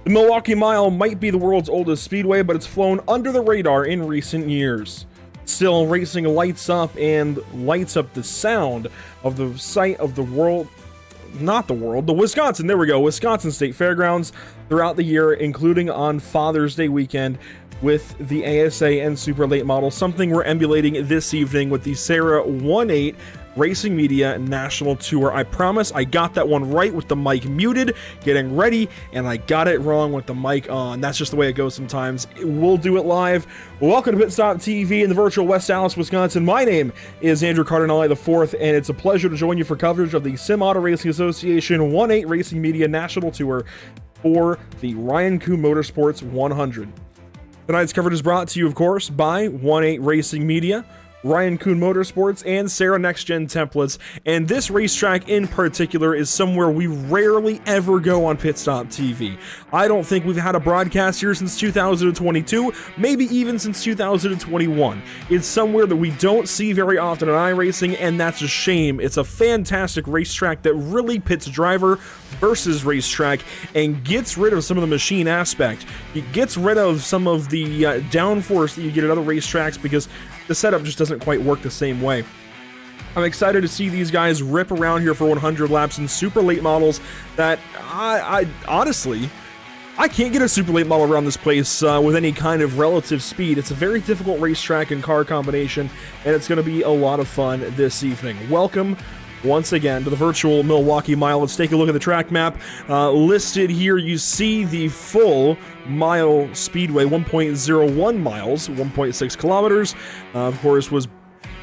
The Milwaukee Mile might be the world's oldest speedway, but it's flown under the radar in recent years. Still, racing lights up the sound of the site of the Wisconsin State Fairgrounds throughout the year, including on Father's Day weekend with the ASA and Super Late Model, something we're emulating this evening with the SARA 1/8 Racing Media National Tour. I promise I got that one right with the mic muted, getting ready, and I got it wrong with the mic on. That's just the way it goes sometimes. We'll do it live. Welcome to Pit Stop TV in the virtual West Allis, Wisconsin. My name is Andrew Cardinale IV, and it's a pleasure to join you for coverage of the Sim Auto Racing Association 1/8 Racing Media National Tour for the Ryan Kuhn Motorsports 100. Tonight's coverage is brought to you, of course, by 1/8 Racing Media, Ryan Kuhn Motorsports, and SARA Next Gen Templates. And this racetrack in particular is somewhere we rarely ever go on Pit Stop TV. I don't think we've had a broadcast here since 2022, maybe even since 2021. It's somewhere that we don't see very often in iRacing, and that's a shame. It's a fantastic racetrack that really pits driver versus racetrack and gets rid of some of the machine aspect. It gets rid of some of the downforce that you get at other racetracks because the setup just doesn't quite work the same way. I'm excited to see these guys rip around here for 100 laps in super late models that I honestly, I can't get a super late model around this place with any kind of relative speed. It's a very difficult racetrack and car combination, and it's going to be a lot of fun this evening. Welcome once again to the virtual Milwaukee Mile. Let's take a look at the track map. Listed here, you see the full mile speedway, 1.01 miles, 1.6 kilometers. Of course, was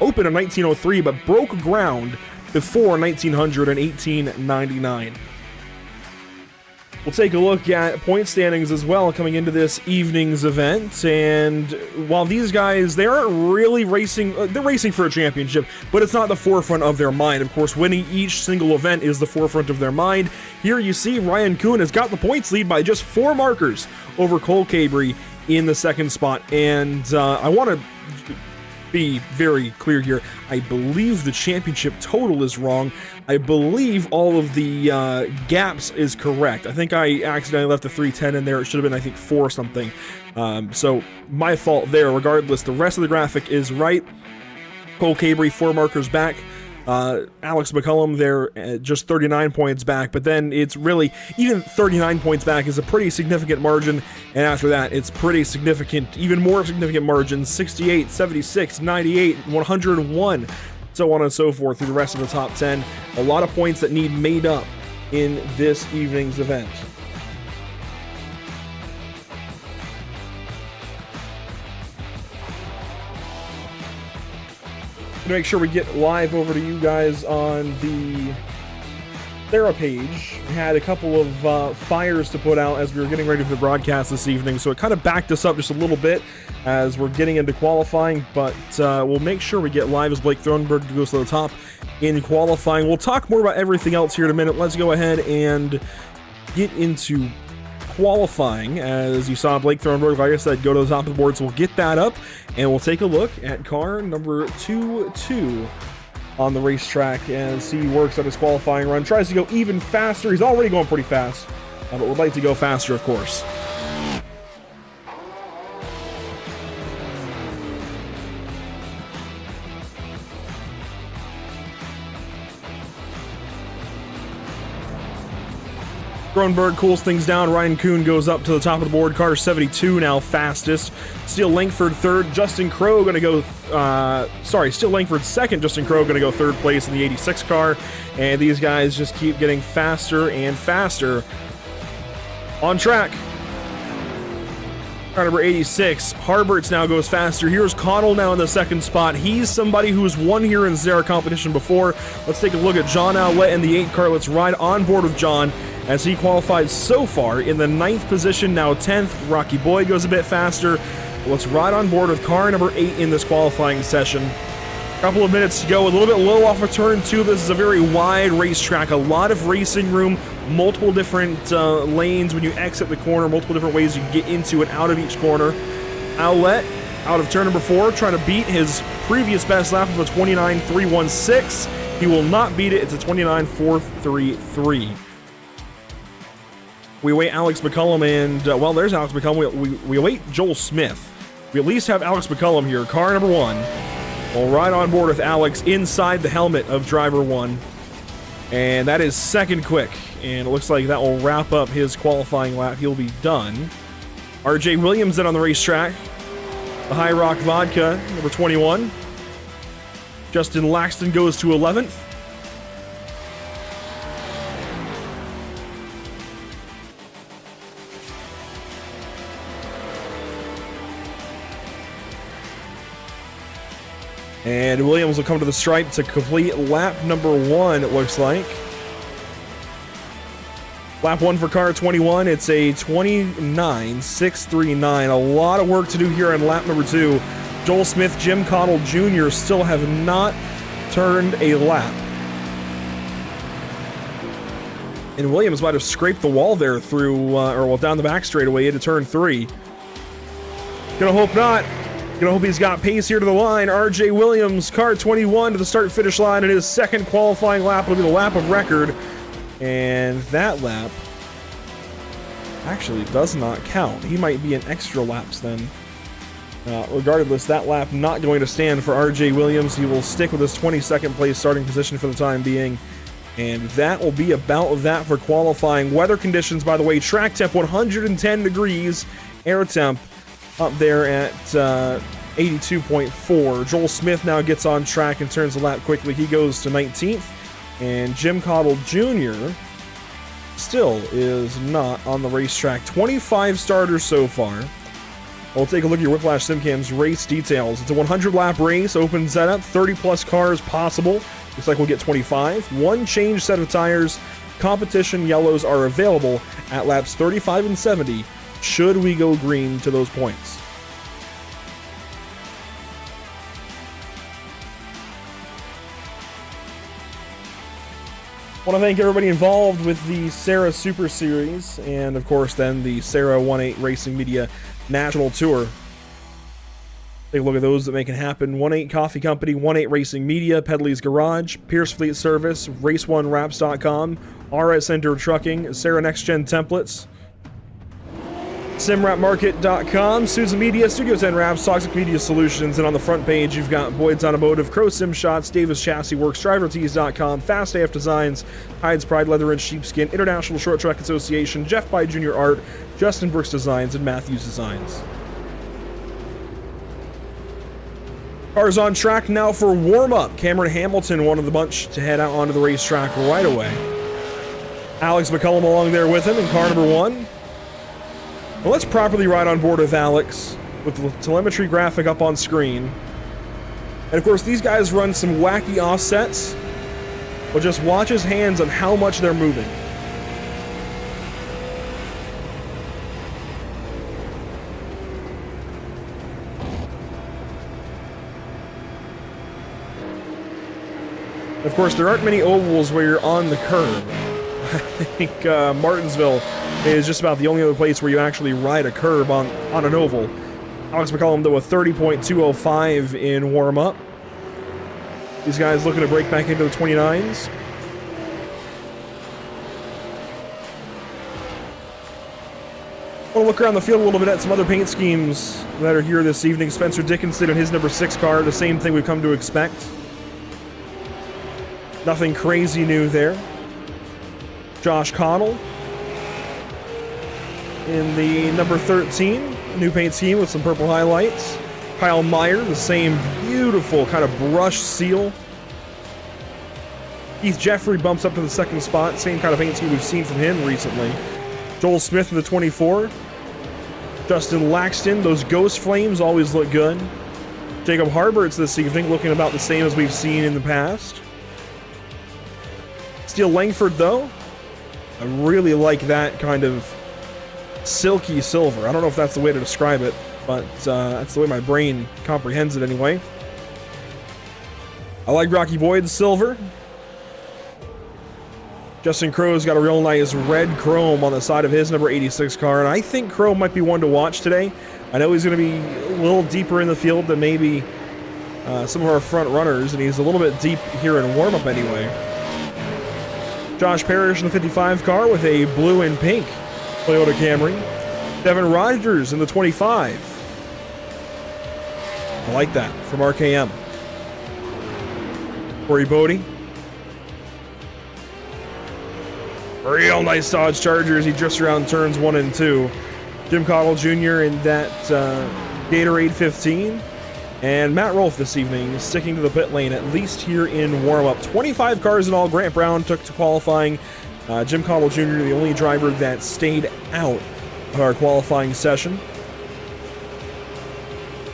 open in 1903, but broke ground before 1900 and 1899. We'll take a look at point standings as well coming into this evening's event, and while these guys, they aren't really racing, they're racing for a championship, but it's not the forefront of their mind. Of course, winning each single event is the forefront of their mind. Here you see Ryan Kuhn has got the points lead by just 4 markers over Cole Cabry in the second spot, and I want to be very clear here. I believe the championship total is wrong. I believe all of the gaps is correct. I think I accidentally left the 310 in there. It should have been, I think, 4 something. So my fault there. Regardless, the rest of the graphic is right. Cole Cabry 4 markers back. Alex McCullum there just 39 points back, but then it's really, even 39 points back is a pretty significant margin, and after that it's pretty significant, even more significant margins, 68, 76, 98, 101, so on and so forth through the rest of the top 10. A lot of points that need made up in this evening's event. To make sure we get live over to you guys on the SARA page. We had a couple of fires to put out as we were getting ready for the broadcast this evening, so it kind of backed us up just a little bit as we're getting into qualifying, but we'll make sure we get live as Blake Thronberg goes to the top in qualifying. We'll talk more about everything else here in a minute. Let's go ahead and get into qualifying. As you saw, Blake Thronberg, like I said, go to the top of the board, so we'll get that up and we'll take a look at car number 22 on the racetrack and see he works on his qualifying run. Tries to go even faster. He's already going pretty fast, but would like to go faster, of course. Thronberg cools things down. Ryan Kuhn goes up to the top of the board. Car 72 now fastest. Steele Langford third. Justin Crowe going to go, Steele Langford second. Justin Crowe going to go third place in the 86 car. And these guys just keep getting faster and faster on track. Car number 86, Harberts now goes faster. Here's Connell now in the second spot. He's somebody who has won here in SARA competition before. Let's take a look at John Owlett in the 8 car. Let's ride on board with John as he qualifies so far in the 9th position, now 10th. Rocky Boy goes a bit faster. Let's ride on board with car number 8 in this qualifying session. Couple of minutes to go, a little bit low off of turn 2. This is a very wide racetrack, a lot of racing room, multiple different lanes when you exit the corner, multiple different ways you can get into and out of each corner. Owlett out of turn number 4, trying to beat his previous best lap of a 29.316. He will not beat it. It's a 29.433. We await Alex McCullum and, well, there's Alex McCullum. We await Joel Smith. We at least have Alex McCullum here, car number 1. Well, right on board with Alex inside the helmet of driver 1. And that is second quick. And it looks like that will wrap up his qualifying lap. He'll be done. RJ Williams then on the racetrack. The High Rock Vodka, number 21. Justin Laxton goes to 11th. And Williams will come to the stripe to complete lap number 1, it looks like. Lap 1 for car 21, it's a 29.639. A lot of work to do here on lap number 2. Joel Smith, Jim Cottle Jr. still have not turned a lap. And Williams might have scraped the wall there through, down the back straightaway into turn 3. Gonna hope not. Gonna hope he's got pace here to the line. RJ Williams, car 21 to the start-finish line in his second qualifying lap. It'll be the lap of record. And that lap actually does not count. He might be in extra laps then. Regardless, that lap not going to stand for RJ Williams. He will stick with his 22nd place starting position for the time being. And that will be about that for qualifying. Weather conditions, by the way, track temp 110 degrees, air temp up there at 82.4. Joel Smith now gets on track and turns the lap quickly. He goes to 19th. And Jim Cottle Jr. still is not on the racetrack. 25 starters so far. We'll take a look at your Whiplash SimCam's race details. It's a 100-lap race, open setup, 30-plus cars possible. Looks like we'll get 25. One change set of tires. Competition yellows are available at laps 35 and 70, should we go green to those points. I want to thank everybody involved with the SARA Super Series, and of course then the SARA 1-8 Racing Media National Tour. Take a look at those that make it happen. 1-8 Coffee Company, 1-8 Racing Media, Pedley's Garage, Pierce Fleet Service, Race1Wraps.com, RS Center Trucking, SARA Next Gen Templates, SimWrapMarket.com, Susan Media, Studio 10 Wraps, Toxic Media Solutions, and on the front page you've got Boyd's Automotive, Crow Sim Shots, Davis Chassis Works, DriverTees.com, Fast AF Designs, Hides Pride Leather and Sheepskin, International Short Track Association, Jeff By Jr. Art, Justin Brooks Designs, and Matthews Designs. Cars on track now for warm-up. Cameron Hamilton, one of the bunch to head out onto the racetrack right away. Alex McCullum along there with him in car number 1. Well, let's properly ride on board with Alex with the telemetry graphic up on screen. And of course, these guys run some wacky offsets, but just watch his hands on how much they're moving. Of course, there aren't many ovals where you're on the curb. I think Martinsville is just about the only other place where you actually ride a curb on an oval. Alex McCullum, though, a 30.205 in warm-up. These guys looking to break back into the 29s. I want to look around the field a little bit at some other paint schemes that are here this evening. Spencer Dickinson and his number 6 car, the same thing we've come to expect. Nothing crazy new there. Josh Connell in the number 13, new paint scheme with some purple highlights. Kyle Meyer, the same beautiful kind of brush seal. Keith Jeffrey bumps up to the 2nd spot, same kind of paint scheme we've seen from him recently. Joel Smith in the 24. Justin Laxton, those ghost flames always look good. Jacob Harberts this evening looking about the same as we've seen in the past. Steele Langford, though, I really like that kind of silky silver. I don't know if that's the way to describe it, but that's the way my brain comprehends it anyway. I like Rocky Boyd's silver. Justin Crow's got a real nice red chrome on the side of his number 86 car, and I think Crow might be one to watch today. I know he's going to be a little deeper in the field than maybe some of our front runners, and he's a little bit deep here in warm-up anyway. Josh Parrish in the 55 car with a blue and pink Toyota Camry. Devin Rogers in the 25. I like that from RKM. Corey Bodie. Real nice Dodge Chargers. He drifts around turns 1 and 2. Jim Cottle Jr. in that Gatorade 15. And Matt Rolfe this evening sticking to the pit lane, at least here in warm-up. 25 cars in all. Grant Brown took to qualifying. Jim Cottle Jr., the only driver that stayed out of our qualifying session.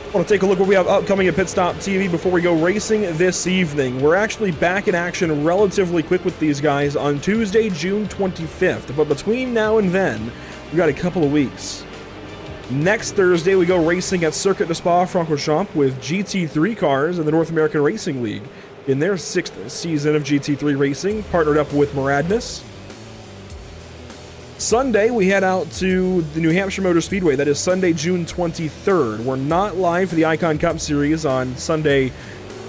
I want to take a look what we have upcoming at Pit Stop TV before we go racing this evening. We're actually back in action relatively quick with these guys on Tuesday, June 25th. But between now and then, we got a couple of weeks. Next Thursday, we go racing at Circuit de Spa-Francorchamps with GT3 cars in the North American Racing League in their 6th season of GT3 racing, partnered up with Moradness. Sunday, we head out to the New Hampshire Motor Speedway. That is Sunday, June 23rd. We're not live for the Icon Cup Series on Sunday,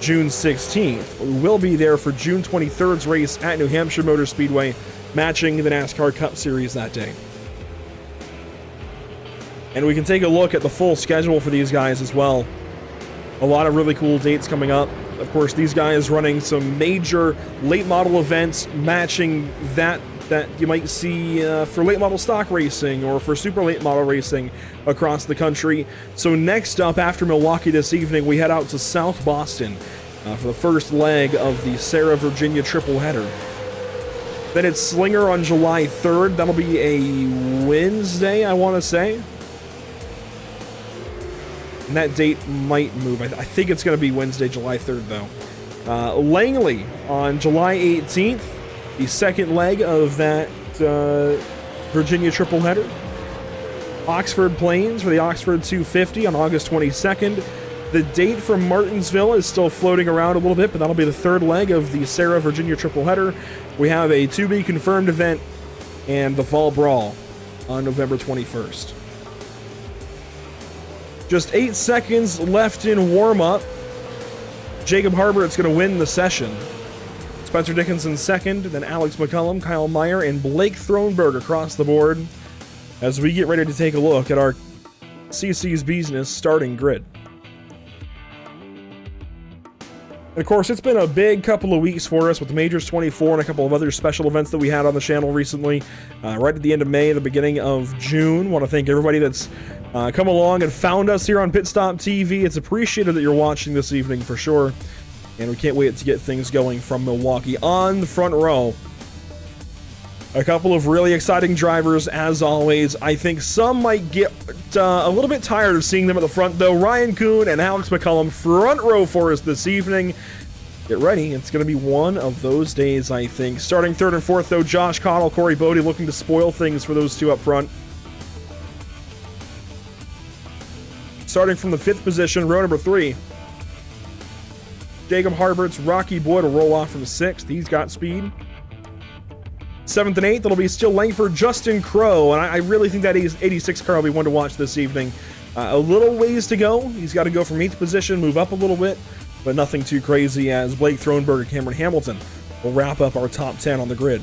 June 16th. We will be there for June 23rd's race at New Hampshire Motor Speedway, matching the NASCAR Cup Series that day. And we can take a look at the full schedule for these guys as well. A lot of really cool dates coming up. Of course, these guys running some major late model events matching that you might see for late model stock racing or for super late model racing across the country. So next up after Milwaukee this evening, we head out to South Boston for the first leg of the SARA Virginia triple header. Then it's Slinger on July 3rd. That'll be a Wednesday, I want to say. And that date might move. I think it's going to be Wednesday, July 3rd, though. Langley on July 18th. The second leg of that Virginia triple header. Oxford Plains for the Oxford 250 on August 22nd. The date from Martinsville is still floating around a little bit, but that'll be the third leg of the SARA Virginia triple header. We have a to-be-confirmed event and the Fall Brawl on November 21st. Just 8 seconds left in warm-up. Jacob Harbert's going to win the session. Spencer Dickinson second, then Alex McCullum, Kyle Meyer, and Blake Thronberg across the board as we get ready to take a look at our CC's Business starting grid. And of course, it's been a big couple of weeks for us with the Majors 24 and a couple of other special events that we had on the channel recently. Right at the end of May, the beginning of June. Want to thank everybody that's come along and found us here on Pit Stop TV. It's appreciated that you're watching this evening for sure. And we can't wait to get things going from Milwaukee. On the front row, a couple of really exciting drivers, as always. I think some might get a little bit tired of seeing them at the front, though. Ryan Kuhn and Alex McCullum, front row for us this evening. Get ready. It's going to be one of those days, I think. Starting third and fourth, though, Josh Cottle, Corey Bodie looking to spoil things for those two up front. Starting from the 5th position, row number 3. Jacob Harbert's Rocky Boy to roll off from 6th. He's got speed. 7th and 8th, it'll be still Langford, Justin Crowe. And I really think that 86 car will be one to watch this evening. A little ways to go. He's got to go from 8th position, move up a little bit, but nothing too crazy as Blake Thronberg and Cameron Hamilton will wrap up our top 10 on the grid.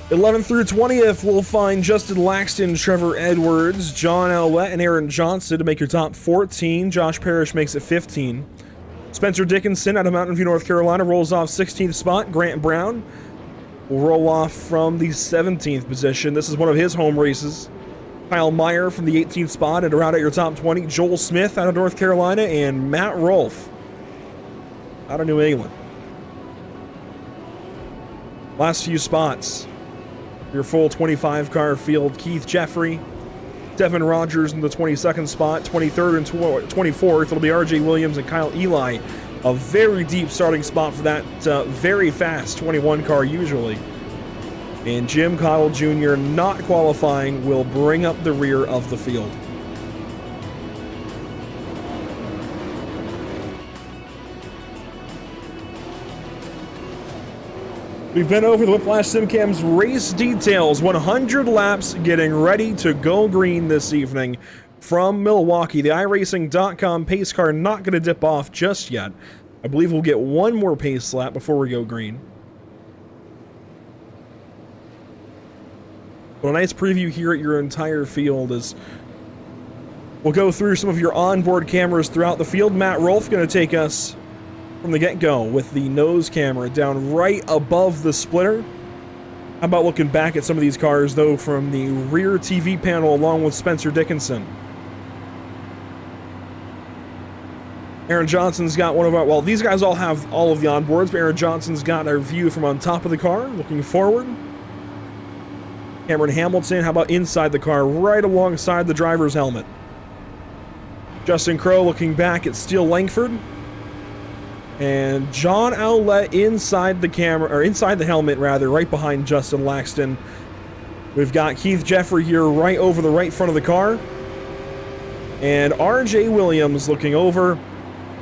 11th through 20th, we'll find Justin Laxton, Trevor Edwards, John Elwett, and Aaron Johnson to make your top 14. Josh Parrish makes it 15. Spencer Dickinson out of Mountain View, North Carolina, rolls off 16th spot. Grant Brown will roll off from the 17th position. This is one of his home races. Kyle Meyer from the 18th spot and around at your top 20. Joel Smith out of North Carolina and Matt Rolfe out of New England. Last few spots. Your full 25-car field, Keith Jeffrey, Devin Rogers in the 22nd spot, 23rd and 24th. It'll be RJ Williams and Kyle Eli. A very deep starting spot for that very fast 21 car usually. And Jim Cottle Jr. not qualifying will bring up the rear of the field. We've been over the Whiplash SimCam's race details. 100 laps getting ready to go green this evening from Milwaukee. The iRacing.com pace car not going to dip off just yet. I believe we'll get one more pace lap before we go green. But a nice preview here at your entire field as we'll go through some of your onboard cameras throughout the field. Matt Rolfe going to take us from the get-go with the nose camera down right above the splitter. How about looking back at some of these cars, though, from the rear TV panel along with Spencer Dickinson? Aaron Johnson's got one of our... Well, these guys all have all of the onboards, but Aaron Johnson's got our view from on top of the car, looking forward. Cameron Hamilton, how about inside the car, right alongside the driver's helmet? Justin Crowe looking back at Steele Langford. And John Owlett inside the camera, or inside the helmet, rather, right behind Justin Laxton. We've got Keith Jeffrey here right over the right front of the car. And R.J. Williams looking over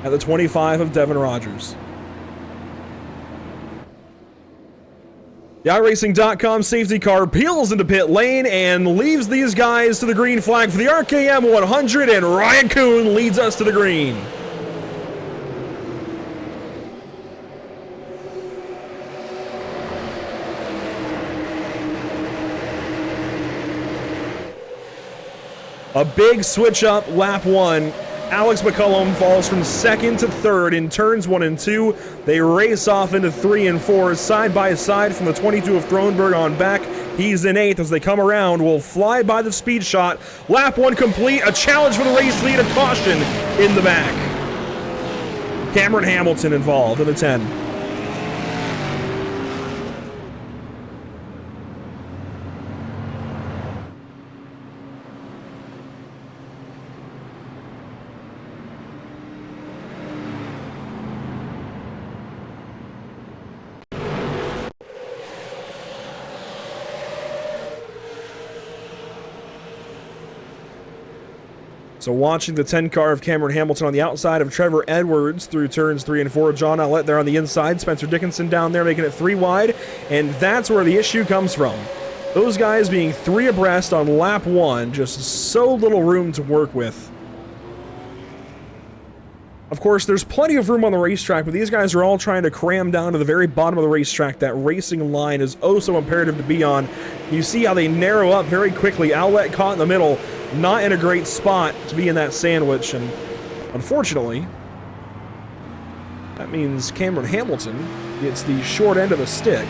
at the 25 of Devin Rogers. The iRacing.com safety car peels into pit lane and leaves these guys to the green flag for the RKM 100, and Ryan Kuhn leads us to the green. A big switch up lap one. Alex McCullum falls from second to third in turns 1 and 2. They race off into 3 and 4 side by side from the 22 of Thronberg on back. He's in 8th as they come around. Will fly by the speed shot. Lap 1 complete. A challenge for the race lead. A caution in the back. Cameron Hamilton involved in the 10. So watching the 10 car of Cameron Hamilton on the outside of Trevor Edwards through turns 3 and 4. John Owlett there on the inside. Spencer Dickinson down there making it 3 wide. And that's where the issue comes from. Those guys being 3 abreast on lap 1. Just so little room to work with. Of course, there's plenty of room on the racetrack, but these guys are all trying to cram down to the very bottom of the racetrack. That racing line is oh so imperative to be on. You see how they narrow up very quickly. Owlett caught in the middle. Not in a great spot to be in that sandwich, and unfortunately, that means Cameron Hamilton gets the short end of the stick.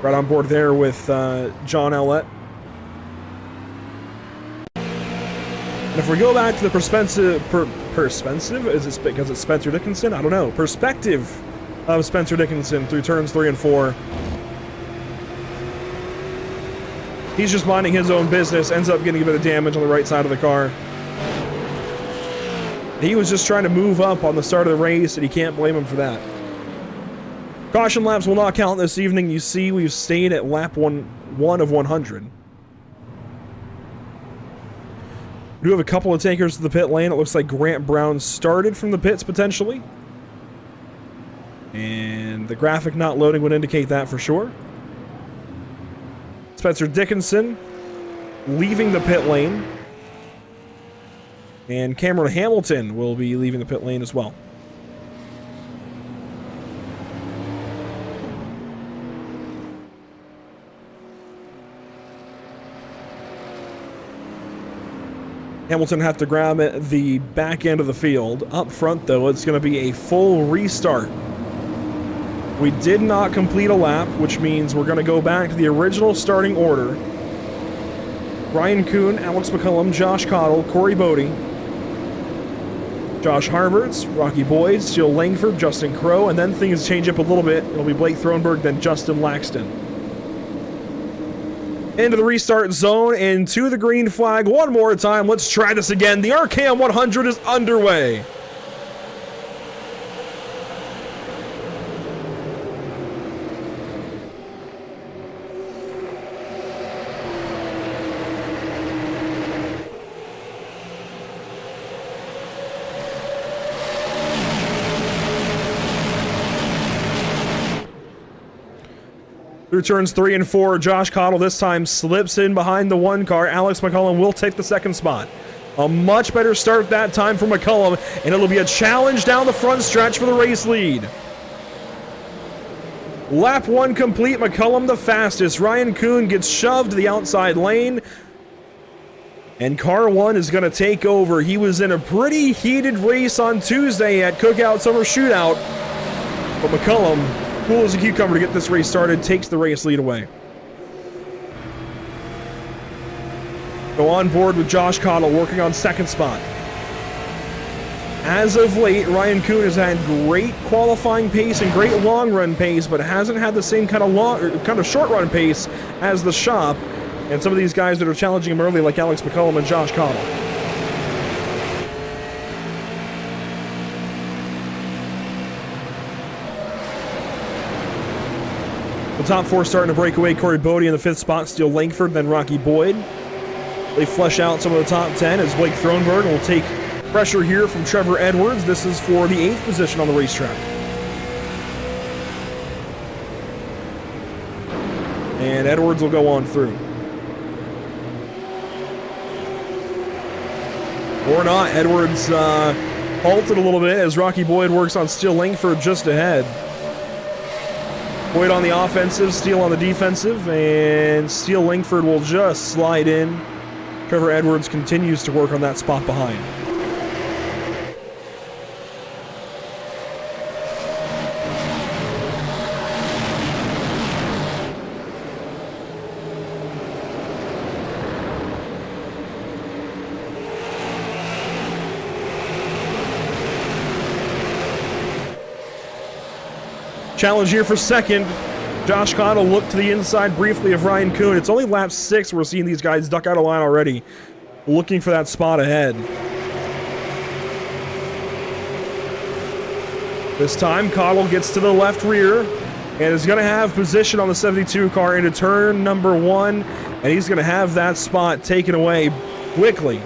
Right on board there with John Owlett. And if we go back to the perspective, is it because it's Spencer Dickinson? I don't know. Perspective of Spencer Dickinson through turns 3 and 4. He's just minding his own business, ends up getting a bit of damage on the right side of the car. He was just trying to move up on the start of the race, and you can't blame him for that. Caution laps will not count this evening. You see, we've stayed at lap 1 of 100. We do have a couple of takers to the pit lane. It looks like Grant Brown started from the pits, potentially. And the graphic not loading would indicate that for sure. Spencer Dickinson leaving the pit lane. And Cameron Hamilton will be leaving the pit lane as well. Hamilton have to grab at the back end of the field. Up front, though, it's going to be a full restart. We did not complete a lap, which means we're going to go back to the original starting order. Ryan Kuhn, Alex McCullum, Josh Cottle, Corey Bodie, Josh Harberts, Rocky Boyd, Steele Langford, Justin Crowe, and then things change up a little bit. It'll be Blake Thronberg, then Justin Laxton. Into the restart zone and to the green flag one more time. Let's try this again. The RKM 100 is underway. Through turns 3 and 4, Josh Cottle this time slips in behind the 1 car. Alex McCullum will take the 2nd spot. A much better start that time for McCullum, and it'll be a challenge down the front stretch for the race lead. Lap 1 complete, McCullum the fastest. Ryan Kuhn gets shoved to the outside lane, and car 1 is going to take over. He was in a pretty heated race on Tuesday at Cookout Summer Shootout, but McCullum, cool as a cucumber to get this race started, takes the race lead away. Go on board with Josh Cottle working on 2nd spot. As of late, Ryan Kuhn has had great qualifying pace and great long run pace, but hasn't had the same kind of short run pace as the shop and some of these guys that are challenging him early, like Alex McCullum and Josh Cottle. The top 4 starting to break away. Corey Bodie in the 5th spot, Steele Langford, then Rocky Boyd. They flesh out some of the top 10 as Blake Thronberg will take pressure here from Trevor Edwards. This is for the 8th position on the racetrack. And Edwards will go on through. Or not. Edwards halted a little bit as Rocky Boyd works on Steele Langford just ahead. Boyd on the offensive, Steele on the defensive, and Steele Langford will just slide in. Trevor Edwards continues to work on that spot behind. Challenge here for 2nd. Josh Cottle looked to the inside briefly of Ryan Kuhn. It's only lap 6 we're seeing these guys duck out of line already, looking for that spot ahead. This time, Cottle gets to the left rear and is going to have position on the 72 car into turn number 1, and he's going to have that spot taken away quickly.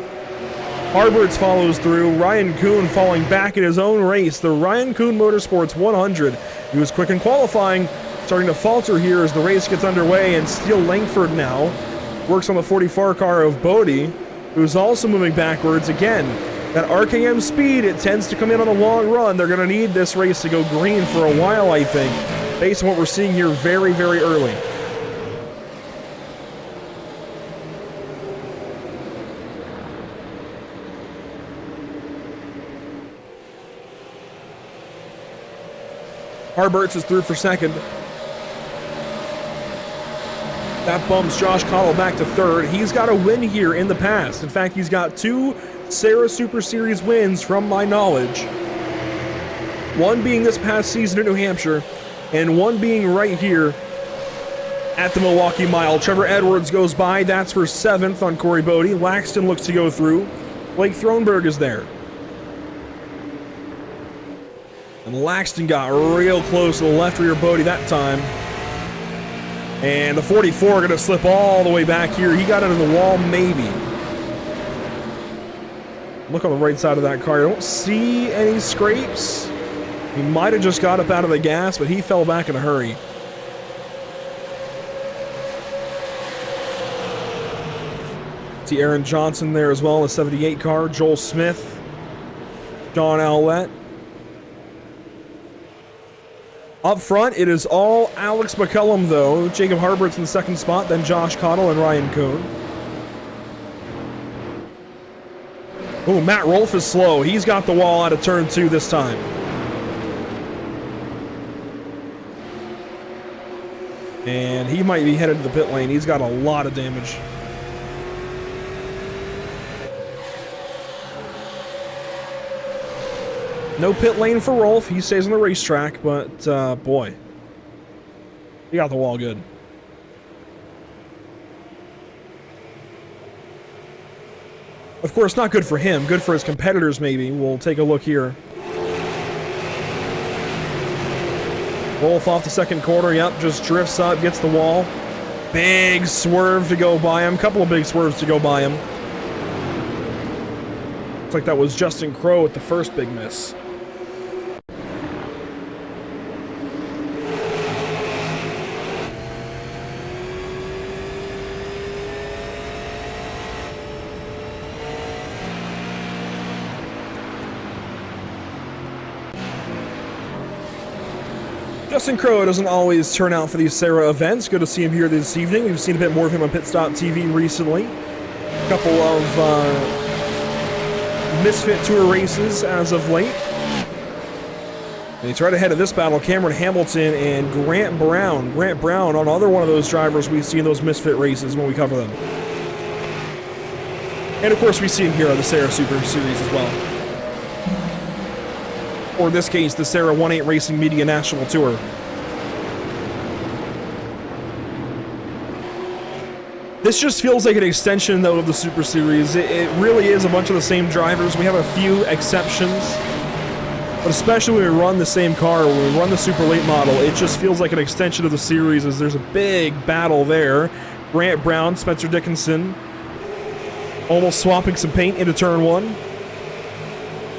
Harberts follows through. Ryan Kuhn falling back in his own race. The Ryan Kuhn Motorsports 100. He was quick in qualifying, starting to falter here as the race gets underway, and Steele Langford now works on the 44 car of Bodie, who's also moving backwards. Again, that RKM speed, it tends to come in on a long run. They're going to need this race to go green for a while, I think, based on what we're seeing here very, very early. Harberts is through for 2nd. That bumps Josh Cottle back to 3rd. He's got a win here in the past. In fact, he's got 2 SARA Super Series wins from my knowledge. One being this past season at New Hampshire, and one being right here at the Milwaukee Mile. Trevor Edwards goes by. That's for 7th on Corey Bodie. Laxton looks to go through. Blake Thronberg is there. And Laxton got real close to the left rear Bodie that time. And the 44 going to slip all the way back here. He got into the wall, maybe. Look on the right side of that car. I don't see any scrapes. He might have just got up out of the gas, but he fell back in a hurry. See Aaron Johnson there as well in the 78 car. Joel Smith. John Owlett. Up front, it is all Alex McCullum, though. Jacob Harbert's in the 2nd spot, then Josh Cottle and Ryan Kuhn. Oh, Matt Rolfe is slow. He's got the wall out of turn 2 this time. And he might be headed to the pit lane. He's got a lot of damage. No pit lane for Rolfe. He stays on the racetrack, but boy, he got the wall good. Of course, not good for him. Good for his competitors, maybe. We'll take a look here. Rolfe off the 2nd corner. Yep, just drifts up, gets the wall. Big swerve to go by him. Couple of big swerves to go by him. Looks like that was Justin Crowe at the first big miss. Justin Crowe doesn't always turn out for these SARA events. Good to see him here this evening. We've seen a bit more of him on Pit Stop TV recently. A couple of Misfit Tour races as of late. And he's right ahead of this battle, Cameron Hamilton and Grant Brown. Grant Brown, another one of those drivers we see in those Misfit races when we cover them. And of course we see him here on the SARA Super Series as well. Or in this case, the SARA 1/8 Racing Media National Tour. This just feels like an extension, though, of the Super Series. It really is a bunch of the same drivers. We have a few exceptions. But especially when we run the same car, when we run the super late model, it just feels like an extension of the series as there's a big battle there. Grant Brown, Spencer Dickinson, almost swapping some paint into turn one.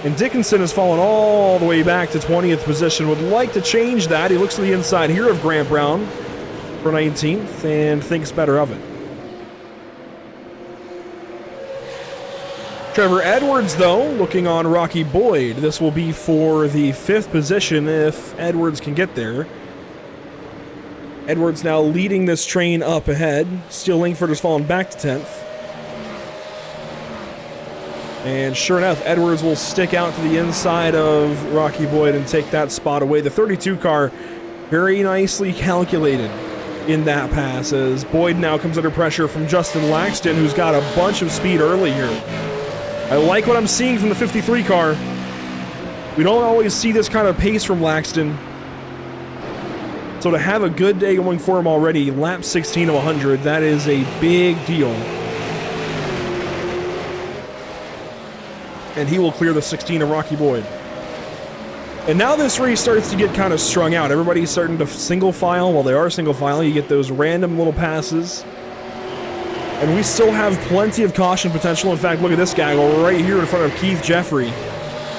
And Dickinson has fallen all the way back to 20th position. Would like to change that. He looks to the inside here of Grant Brown for 19th and thinks better of it. Trevor Edwards, though, looking on Rocky Boyd. This will be for the 5th position if Edwards can get there. Edwards now leading this train up ahead. Steele Lingford has fallen back to 10th. And sure enough, Edwards will stick out to the inside of Rocky Boyd and take that spot away. The 32 car very nicely calculated in that pass as Boyd now comes under pressure from Justin Laxton, who's got a bunch of speed early here. I like what I'm seeing from the 53 car. We don't always see this kind of pace from Laxton. So to have a good day going for him already, lap 16 of 100, that is a big deal. And he will clear the 16 of Rocky Boyd. And now this race starts to get kind of strung out. Everybody's starting to single file. Well, they are single file. You get those random little passes. And we still have plenty of caution potential. In fact, look at this guy right here in front of Keith Jeffrey.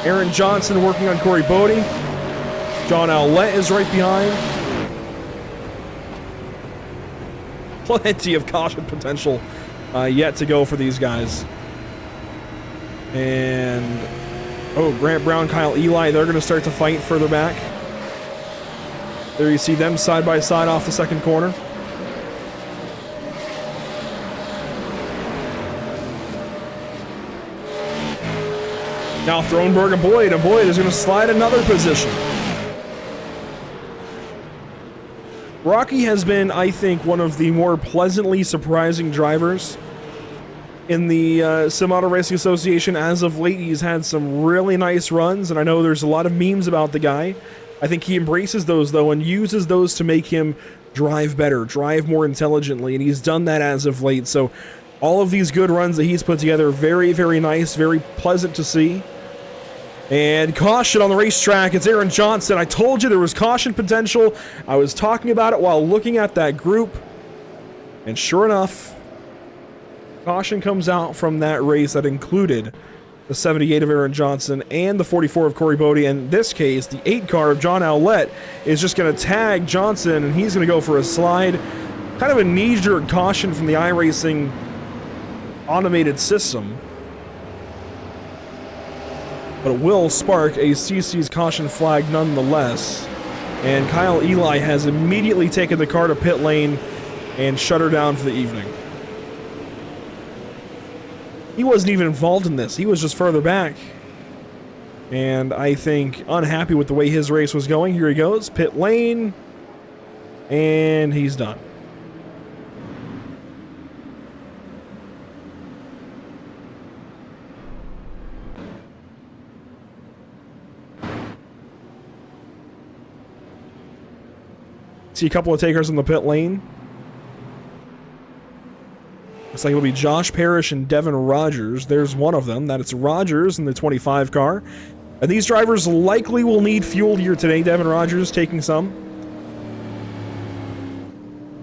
Aaron Johnson working on Corey Bodie. John Owlett is right behind. Plenty of caution potential yet to go for these guys. And, oh, Grant Brown, Kyle Eli, they're going to start to fight further back. There you see them side by side off the second corner. Now Thronberg and Boyd is going to slide another position. Rocky has been, I think, one of the more pleasantly surprising drivers in the Sim Auto Racing Association as of late. He's had some really nice runs, and I know there's a lot of memes about the guy. I think he embraces those, though, and uses those to make him drive better, drive more intelligently, and he's done that as of late. So all of these good runs that he's put together, very, very nice, very pleasant to see. And caution on the racetrack. It's Aaron Johnson. I told you there was caution potential. I was talking about it while looking at that group. And sure enough, caution comes out from that race that included the 78 of Aaron Johnson and the 44 of Corey Bodie. In this case, the 8 car of John Owlett is just going to tag Johnson, and he's going to go for a slide. Kind of a knee-jerk caution from the iRacing automated system. But it will spark a CC's caution flag nonetheless. And Kyle Eli has immediately taken the car to pit lane and shut her down for the evening. He wasn't even involved in this. He was just further back. And I think unhappy with the way his race was going. Here he goes, pit lane. And he's done. See a couple of takers in the pit lane. Looks like it'll be Josh Parrish and Devin Rogers. There's one of them. That it's Rogers in the 25 car. And these drivers likely will need fuel here today. Devin Rogers taking some.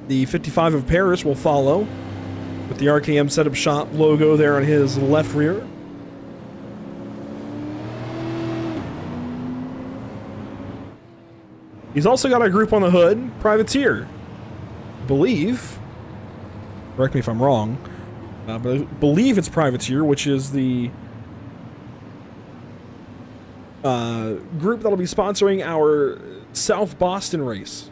The 55 of Parrish will follow with the RKM Setup Shop logo there on his left rear. He's also got a group on the hood, Privateer. I believe, correct me if I'm wrong, but I believe it's Privateer, which is the group that'll be sponsoring our South Boston race.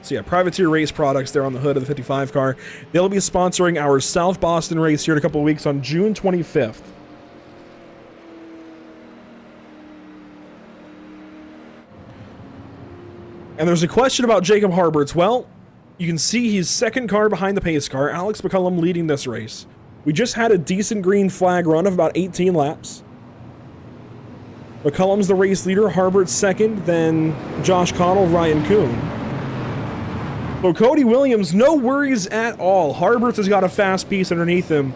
So yeah, Privateer Race Products there on the hood of the 55 car. They'll be sponsoring our South Boston race here in a couple of weeks on June 25th. And there's a question about Jacob Harberts. Well, you can see he's second car behind the pace car. Alex McCullum leading this race. We just had a decent green flag run of about 18 laps. McCullum's the race leader, Harberts second, then Josh Connell, Ryan Kuhn. So Cody Williams, no worries at all. Harberts has got a fast piece underneath him.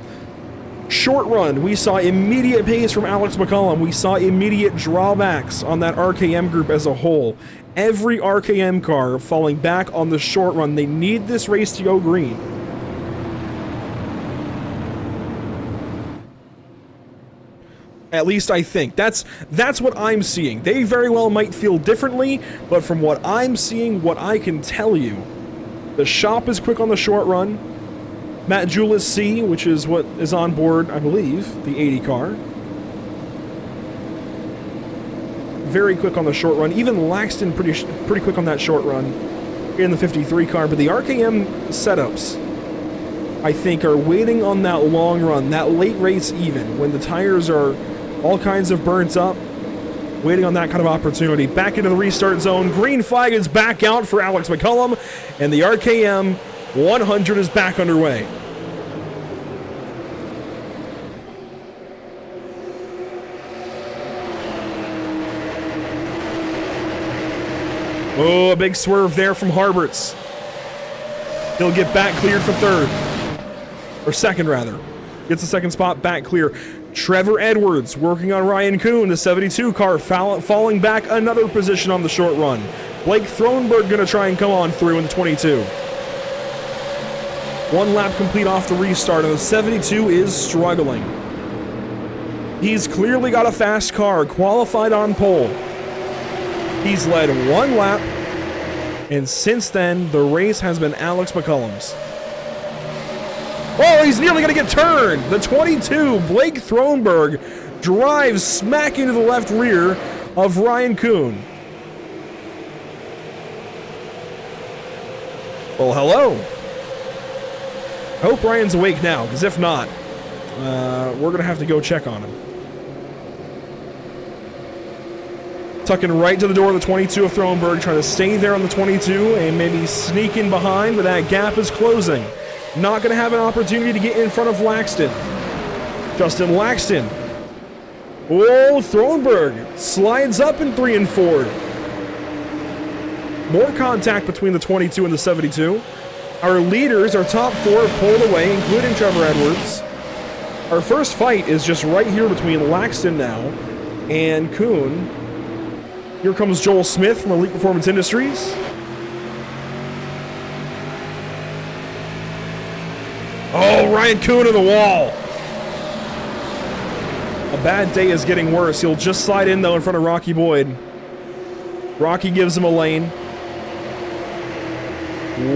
Short run, we saw immediate pace from Alex McCullum. We saw immediate drawbacks on that RKM group as a whole. Every RKM car falling back on the short run. They need this race to go green. At least I think. That's what I'm seeing. They very well might feel differently, but from what I'm seeing, what I can tell you, the shop is quick on the short run. Matt Julis C, which is what is on board, I believe, the 80 car. Very quick on the short run. Even Laxton pretty quick on that short run in the 53 car. But the RKM setups, I think, are waiting on that long run, that late race even, when the tires are all kinds of burnt up, waiting on that kind of opportunity. Back into the restart zone. Green flag is back out for Alex McCullum, and the RKM 100 is back underway. Oh, a big swerve there from Harberts. He'll get back cleared for third. Or second, rather. Gets the second spot back clear. Trevor Edwards working on Ryan Kuhn, the 72 car, falling back another position on the short run. Blake Thronberg going to try and come on through in the 22. One lap complete off the restart, and the 72 is struggling. He's clearly got a fast car, qualified on pole. He's led one lap, and since then, the race has been Alex McCullum's. Oh, he's nearly going to get turned. The 22, Blake Thronberg, drives smack into the left rear of Ryan Kuhn. Well, hello. I hope Ryan's awake now, because if not, we're going to have to go check on him. Tucking right to the door of the 22 of Thronberg, trying to stay there on the 22 and maybe sneak in behind, but that gap is closing. Not going to have an opportunity to get in front of Laxton. Justin Laxton. Oh, Thronberg slides up in 3 and 4. More contact between the 22 and the 72. Our leaders, our top 4, pulled away, including Trevor Edwards. Our first fight is just right here between Laxton now and Kuhn. Here comes Joel Smith from Elite Performance Industries. Oh, Ryan Kuhn to the wall. A bad day is getting worse. He'll just slide in, though, in front of Rocky Boyd. Rocky gives him a lane.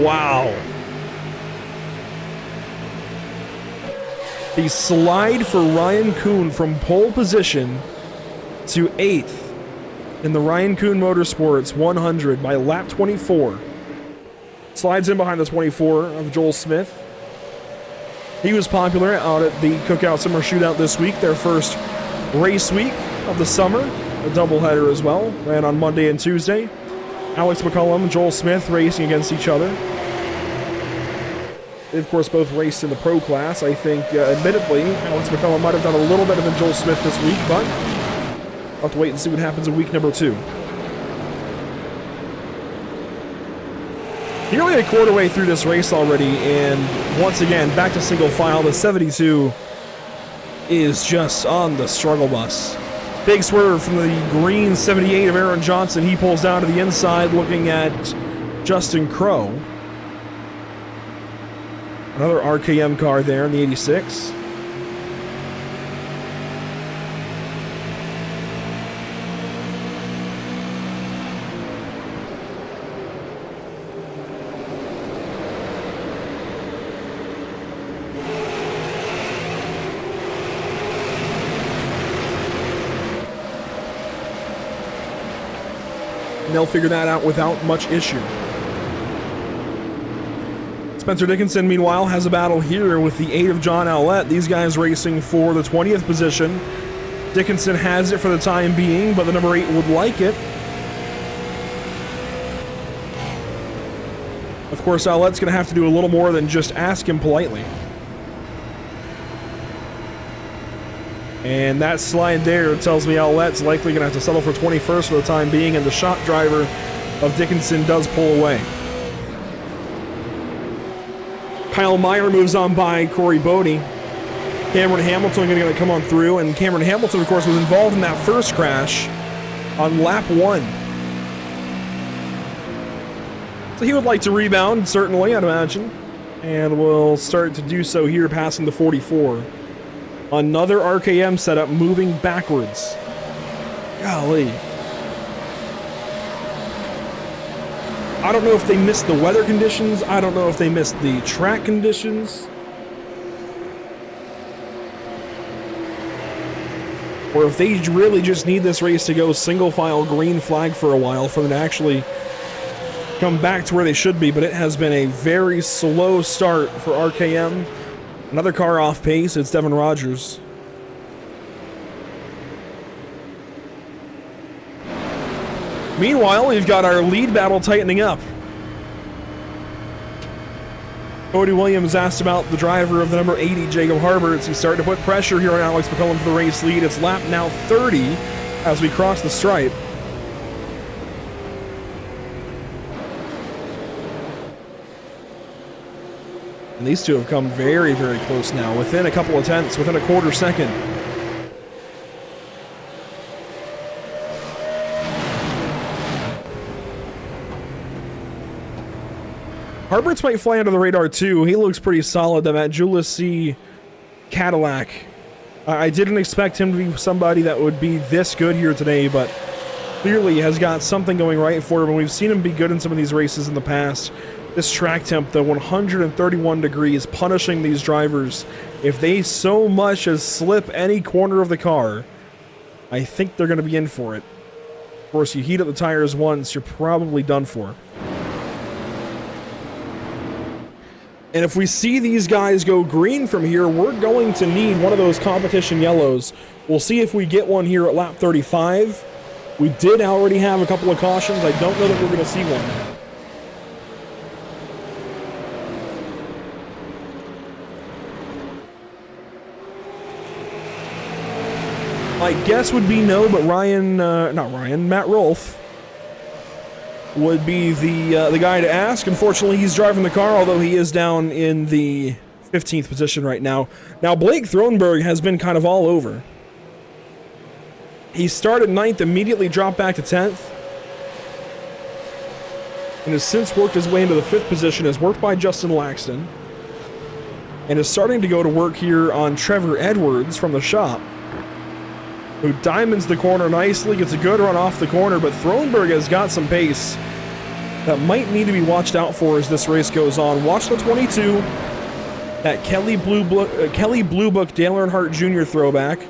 Wow. The slide for Ryan Kuhn from pole position to 8th in the Ryan Kuhn Motorsports 100 by lap 24. Slides in behind the 24 of Joel Smith. He was popular out at the Cookout Summer Shootout this week, their first race week of the summer, a doubleheader as well, ran on Monday and Tuesday. Alex McCullum and Joel Smith racing against each other. They, of course, both raced in the pro class. I think, admittedly, Alex McCullum might have done a little better than Joel Smith this week, but I'll have to wait and see what happens in week number 2. Nearly a quarter way through this race already, and once again, back to single file. The 72 is just on the struggle bus. Big swerve from the green 78 of Aaron Johnson. He pulls down to the inside, looking at Justin Crow. Another RKM car there in the 86. and they'll figure that out without much issue. Spencer Dickinson, meanwhile, has a battle here with the 8 of John Owlett. These guys racing for the 20th position. Dickinson has it for the time being, but the number 8 would like it. Of course, Owlett's going to have to do a little more than just ask him politely. And that slide there tells me Owlett's likely going to have to settle for 21st for the time being, and the shot driver of Dickinson does pull away. Kyle Meyer moves on by Corey Bodie. Cameron Hamilton going to come on through, and Cameron Hamilton, of course, was involved in that first crash on lap 1. So he would like to rebound, certainly, I'd imagine, and will start to do so here, passing the 44. Another RKM setup moving backwards. Golly. I don't know if they missed the weather conditions. I don't know if they missed the track conditions. Or if they really just need this race to go single file green flag for a while for them to actually come back to where they should be. But it has been a very slow start for RKM. Another car off pace. It's Devin Rogers. Meanwhile, we've got our lead battle tightening up. Cody Williams asked about the driver of the number 80, Jacob Harberts. He's starting to put pressure here on Alex McCullum for the race lead. It's lap now 30 as we cross the stripe. And these two have come very, very close now, within a couple of tenths, within a quarter second. Harberts might fly under the radar too. He looks pretty solid. That Julius C. Cadillac. I didn't expect him to be somebody that would be this good here today, but clearly has got something going right for him. And we've seen him be good in some of these races in the past. This track temp, the 131 degrees, punishing these drivers. If they so much as slip any corner of the car, I think they're going to be in for it. Of course, you heat up the tires once, you're probably done for. And if we see these guys go green from here, we're going to need one of those competition yellows. We'll see if we get one here at lap 35. We did already have a couple of cautions. I don't know that we're going to see one. My guess would be no, but Matt Rolfe would be the guy to ask. Unfortunately, he's driving the car, although he is down in the 15th position right now. Now, Blake Thronberg has been kind of all over. He started 9th, immediately dropped back to 10th, and has since worked his way into the 5th position, as worked by Justin Laxton, and is starting to go to work here on Trevor Edwards from the shop, who diamonds the corner nicely, gets a good run off the corner, but Thronberg has got some pace that might need to be watched out for as this race goes on. Watch the 22, that Kelly Blue Book Dale Earnhardt Jr. throwback.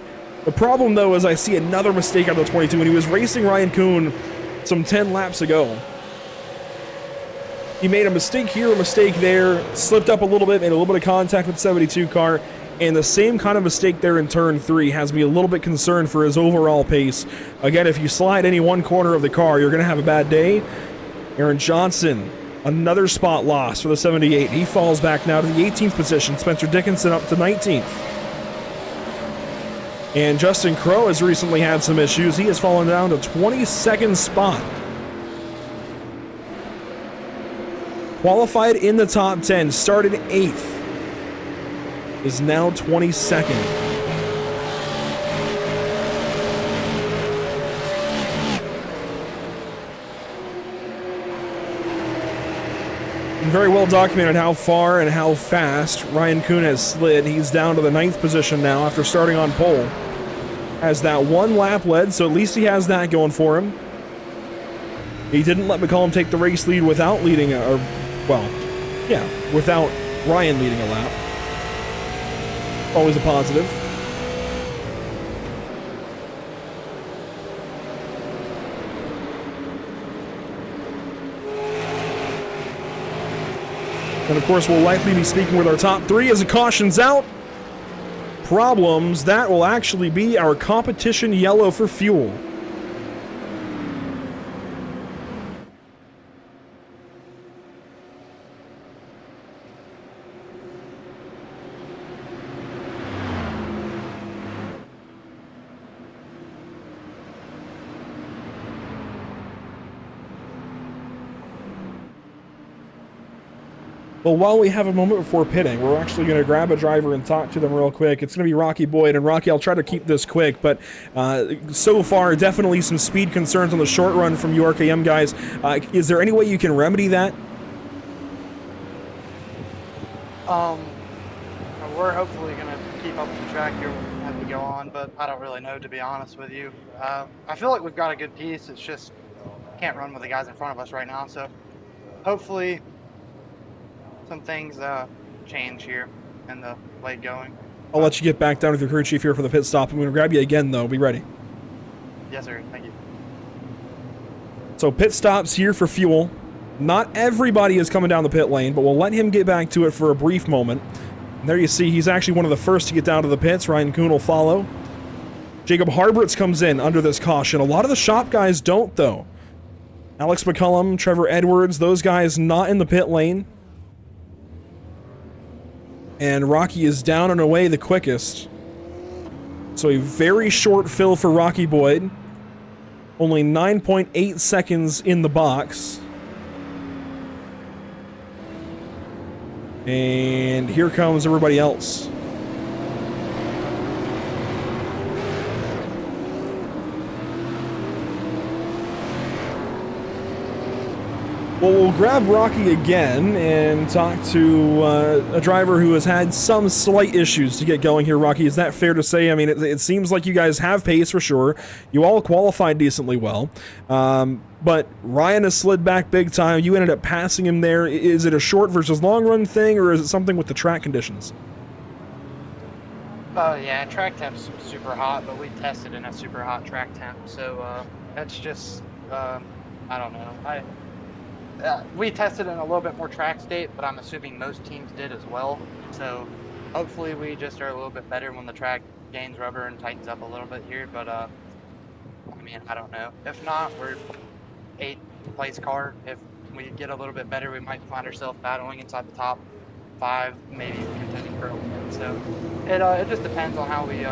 The problem, though, is I see another mistake on the 22 when he was racing Ryan Kuhn some 10 laps ago. He made a mistake here, a mistake there, slipped up a little bit, made a little bit of contact with the 72 car, and the same kind of mistake there in turn 3 has me a little bit concerned for his overall pace. Again, if you slide any one corner of the car, you're going to have a bad day. Aaron Johnson, another spot loss for the 78. He falls back now to the 18th position. Spencer Dickinson up to 19th. And Justin Crowe has recently had some issues. He has fallen down to 22nd spot. Qualified in the top 10, started 8th. Is now 22nd. And very well documented how far and how fast Ryan Kuhn has slid. He's down to the 9th position now after starting on pole. Has that one lap led, so at least he has that going for him. He didn't let McCollum take the race lead without without Ryan leading a lap. Always a positive. And of course, we'll likely be speaking with our top 3 as it cautions out. Problems, that will actually be our competition yellow for fuel. Well, while we have a moment before pitting, we're actually going to grab a driver and talk to them real quick. It's going to be Rocky Boyd. And Rocky, I'll try to keep this quick, but so far, definitely some speed concerns on the short run from you RKM guys. Is there any way you can remedy that? We're hopefully going to keep up with the track here as we go on, but I don't really know, to be honest with you. I feel like we've got a good piece. It's just can't run with the guys in front of us right now, so hopefully some things change here in the late going. I'll let you get back down with your crew chief here for the pit stop. I'm going to grab you again, though. Be ready. Yes, sir. Thank you. So pit stops here for fuel. Not everybody is coming down the pit lane, but we'll let him get back to it for a brief moment. And there you see, he's actually one of the first to get down to the pits. Ryan Kuhn will follow. Jacob Harbritz comes in under this caution. A lot of the shop guys don't, though. Alex McCullum, Trevor Edwards, those guys not in the pit lane. And Rocky is down and away the quickest. So a very short fill for Rocky Boyd. Only 9.8 seconds in the box. And here comes everybody else. Well, we'll grab Rocky again and talk to a driver who has had some slight issues to get going here. Rocky, is that fair to say? I mean, it seems like you guys have pace for sure. You all qualified decently well. But Ryan has slid back big time. You ended up passing him there. Is it a short versus long run thing, or is it something with the track conditions? Oh, yeah, track temp's super hot, but we tested in a super hot track temp. So that's just, I don't know. We tested in a little bit more track state, but I'm assuming most teams did as well. So hopefully we just are a little bit better when the track gains rubber and tightens up a little bit here. But I mean, I don't know. If not, we're 8th place car. If we get a little bit better, we might find ourselves battling inside the top 5, maybe contending for a win. So it just depends on how we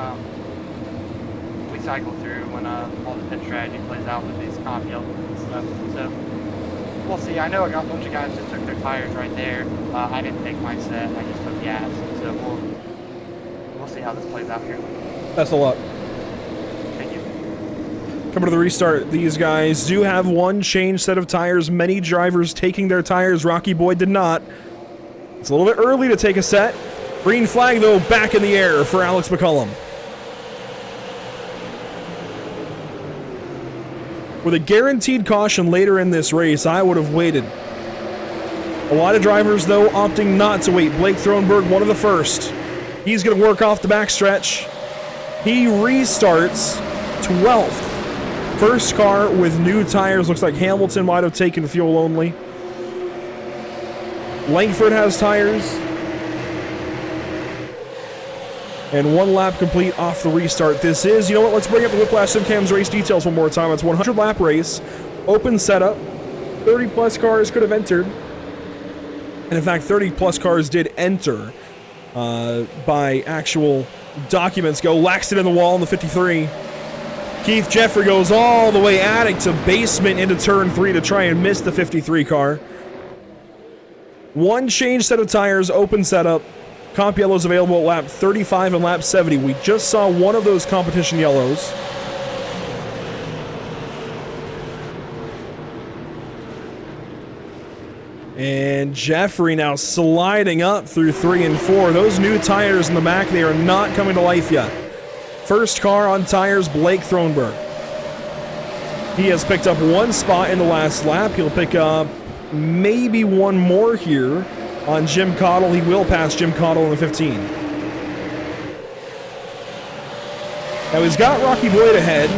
cycle through when all the pit strategy plays out with these comp yellows and stuff. So we'll see. I know I got a bunch of guys that took their tires right there. I didn't take my set. I just took gas. So we'll see how this plays out here. Best of luck. Thank you. Coming to the restart, these guys do have one change set of tires. Many drivers taking their tires. Rocky Boyd did not. It's a little bit early to take a set. Green flag, though, back in the air for Alex McCullum. With a guaranteed caution later in this race, I would have waited. A lot of drivers, though, opting not to wait. Blake Thronberg, one of the first. He's going to work off the backstretch. He restarts 12th. First car with new tires. Looks like Hamilton might have taken fuel only. Langford has tires. And 1 lap complete off the restart. This is, you know what, let's bring up the Whiplash SimCam's race details one more time. It's a 100-lap race, open setup, 30-plus cars could have entered. And in fact, 30-plus cars did enter by actual documents go. Laxton in the wall in the 53. Keith Jeffrey goes all the way attic to basement into turn 3 to try and miss the 53 car. One change set of tires, open setup. Comp yellows available at lap 35 and lap 70. We just saw one of those competition yellows. And Jeffrey now sliding up through 3 and 4. Those new tires in the back, they are not coming to life yet. First car on tires, Blake Thronberg. He has picked up 1 spot in the last lap. He'll pick up maybe 1 more here on Jim Cottle. He will pass Jim Cottle in the 15. Now he's got Rocky Boyd ahead.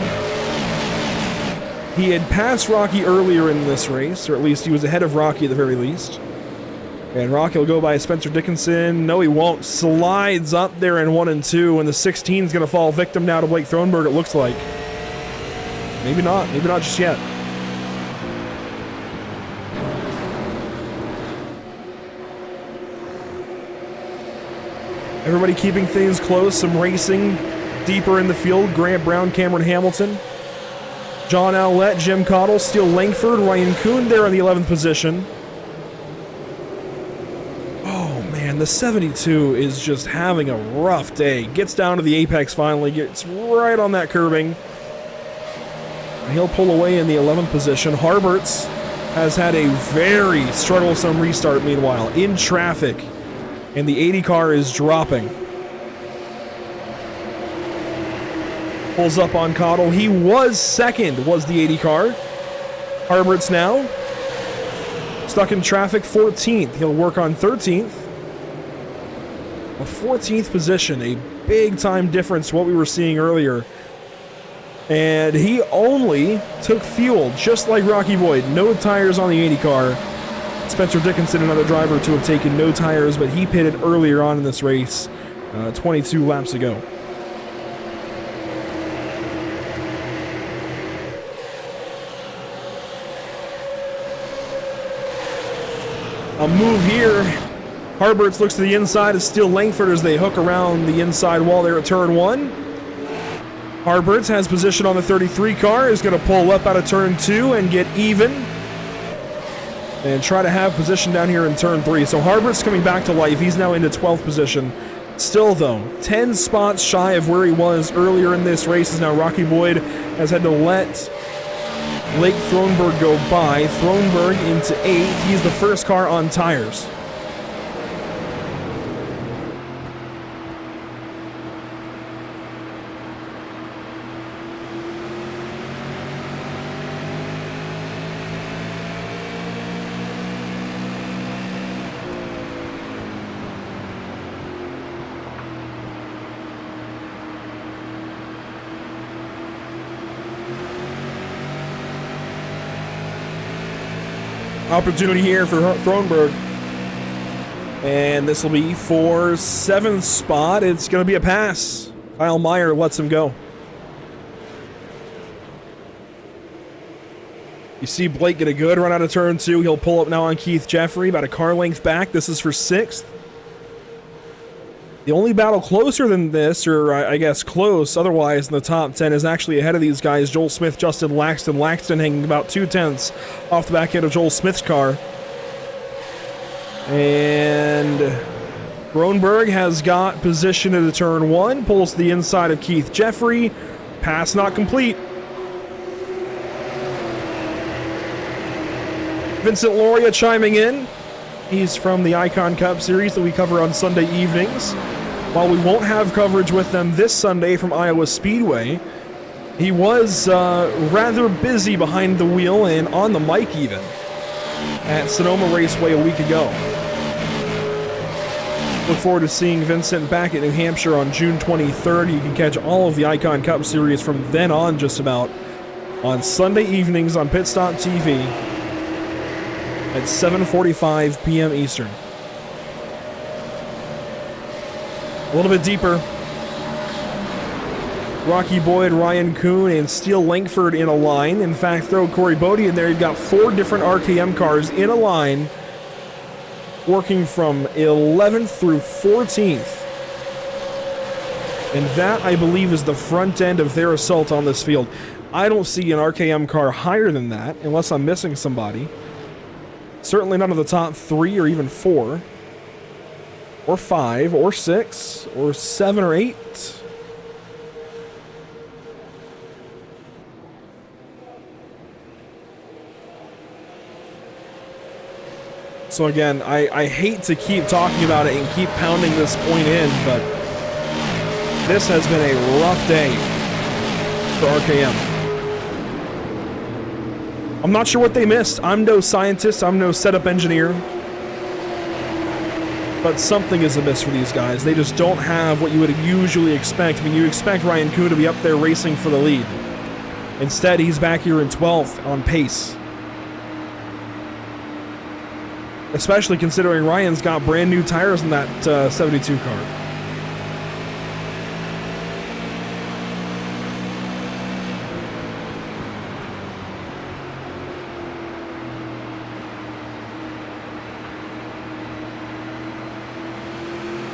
He had passed Rocky earlier in this race, or at least he was ahead of Rocky at the very least. And Rocky will go by Spencer Dickinson. No, he won't. Slides up there in 1 and 2, and the 16 is going to fall victim now to Blake Thronberg, it looks like. Maybe not. Maybe not just yet. Everybody keeping things close. Some racing deeper in the field. Grant Brown, Cameron Hamilton, John Owlett, Jim Cottle, Steele Langford, Ryan Kuhn there in the 11th position. Oh man, the 72 is just having a rough day. Gets down to the apex finally, gets right on that curbing. And he'll pull away in the 11th position. Harberts has had a very strugglesome restart meanwhile, in traffic. And the 80 car is dropping. Pulls up on Cottle. He was second, was the 80 car. Harberts now stuck in traffic, 14th. He'll work on 13th. A 14th position, a big time difference to what we were seeing earlier. And he only took fuel, just like Rocky Boyd. No tires on the 80 car. Spencer Dickinson, another driver to have taken no tires, but he pitted earlier on in this race, 22 laps ago. A move here. Harberts looks to the inside of Steele Langford as they hook around the inside wall there at turn 1. Harberts has position on the 33 car, is going to pull up out of turn 2 and get even. And try to have position down here in turn 3. So Harbert's coming back to life. He's now into 12th position. Still, though, 10 spots shy of where he was earlier in this race. Is now Rocky Boyd has had to let Blake Thronberg go by. Thronberg into 8th. He's the first car on tires. Opportunity here for Thronberg. And this will be for 7th spot. It's going to be a pass. Kyle Meyer lets him go. You see Blake get a good run out of turn 2. He'll pull up now on Keith Jeffrey, about a car length back. This is for 6th. The only battle closer than this, or I guess close otherwise in the top 10, is actually ahead of these guys. Joel Smith, Justin Laxton. Laxton hanging about 2/10 off the back end of Joel Smith's car. And Thronberg has got position at the turn 1. Pulls to the inside of Keith Jeffrey. Pass not complete. Vincent Loria chiming in. He's from the Icon Cup Series that we cover on Sunday evenings. While we won't have coverage with them this Sunday from Iowa Speedway, he was rather busy behind the wheel and on the mic even at Sonoma Raceway a week ago. Look forward to seeing Vincent back at New Hampshire on June 23rd. You can catch all of the Icon Cup Series from then on just about on Sunday evenings on Pit Stop TV. At 7:45 p.m. Eastern. A little bit deeper. Rocky Boyd, Ryan Kuhn, and Steele Langford in a line. In fact, throw Corey Bodie in there. You've got 4 different RKM cars in a line, working from 11th through 14th. And that, I believe, is the front end of their assault on this field. I don't see an RKM car higher than that, unless I'm missing somebody. Certainly none of the top 3 or even 4 or 5 or 6 or 7 or 8. So again, I hate to keep talking about it and keep pounding this point in, but this has been a rough day for RKM. I'm not sure what they missed. I'm no scientist. I'm no setup engineer. But something is amiss for these guys. They just don't have what you would usually expect. I mean, you expect Ryan Kuhn to be up there racing for the lead. Instead, he's back here in 12th on pace. especially considering Ryan's got brand new tires in that 72 car.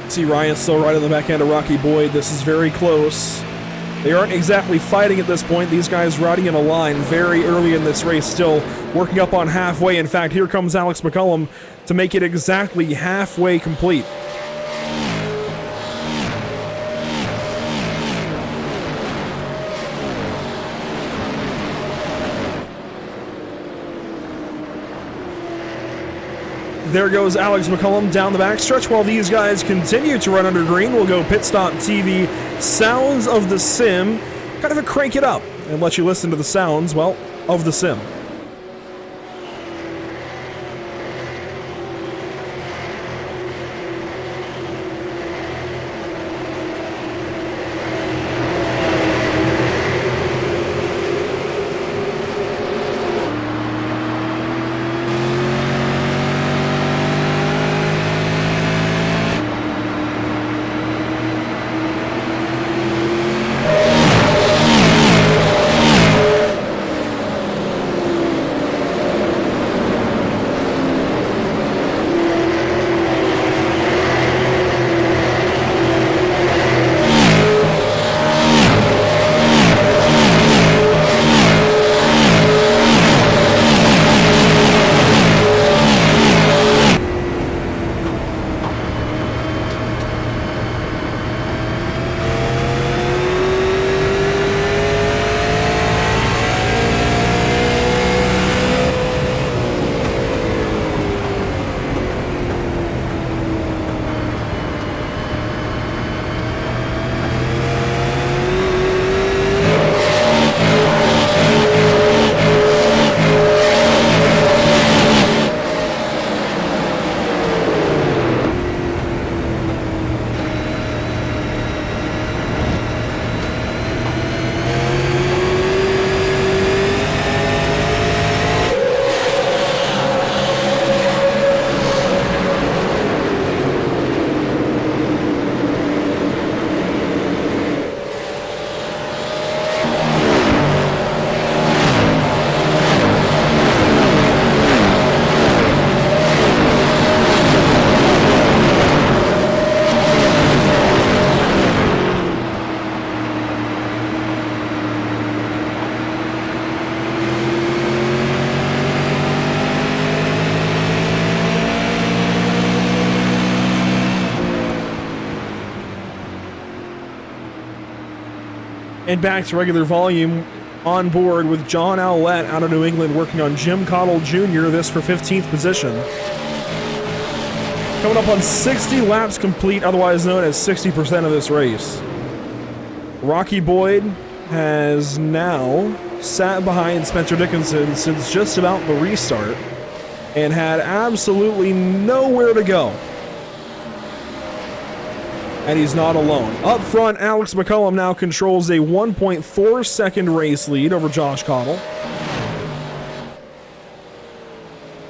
See Ryan still right on the back end of Rocky Boyd. This is very close. They aren't exactly fighting at this point. These guys riding in a line very early in this race, still working up on halfway. In fact, here comes Alex McCullum to make it exactly halfway complete. There goes Alex McCullum down the backstretch while these guys continue to run under green. We'll go Pit Stop TV, sounds of the sim. Kind of a crank it up and let you listen to the sounds, well, of the sim. And back to regular volume on board with John Owlett out of New England working on Jim Cottle Jr., this for 15th position. Coming up on 60 laps complete, otherwise known as 60% of this race. Rocky Boyd has now sat behind Spencer Dickinson since just about the restart and had absolutely nowhere to go. And he's not alone. Up front, Alex McCullum now controls a 1.4 second race lead over Josh Cottle.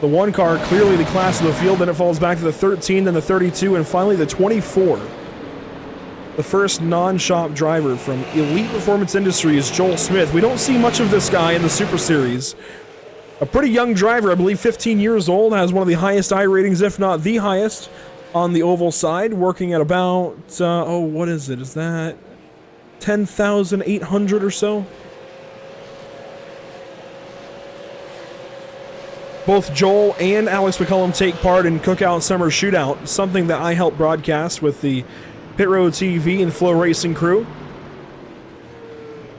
The one car, clearly the class of the field, then it falls back to the 13, then the 32, and finally the 24. The first non-shop driver from Elite Performance Industries, Joel Smith. We don't see much of this guy in the Super Series. A pretty young driver, I believe 15 years old, has one of the highest I ratings, if not the highest, on the oval side, working at about, what is it? Is that 10,800 or so? Both Joel and Alex McCullum take part in Cookout Summer Shootout, something that I help broadcast with the Pit Road TV and Flow Racing crew.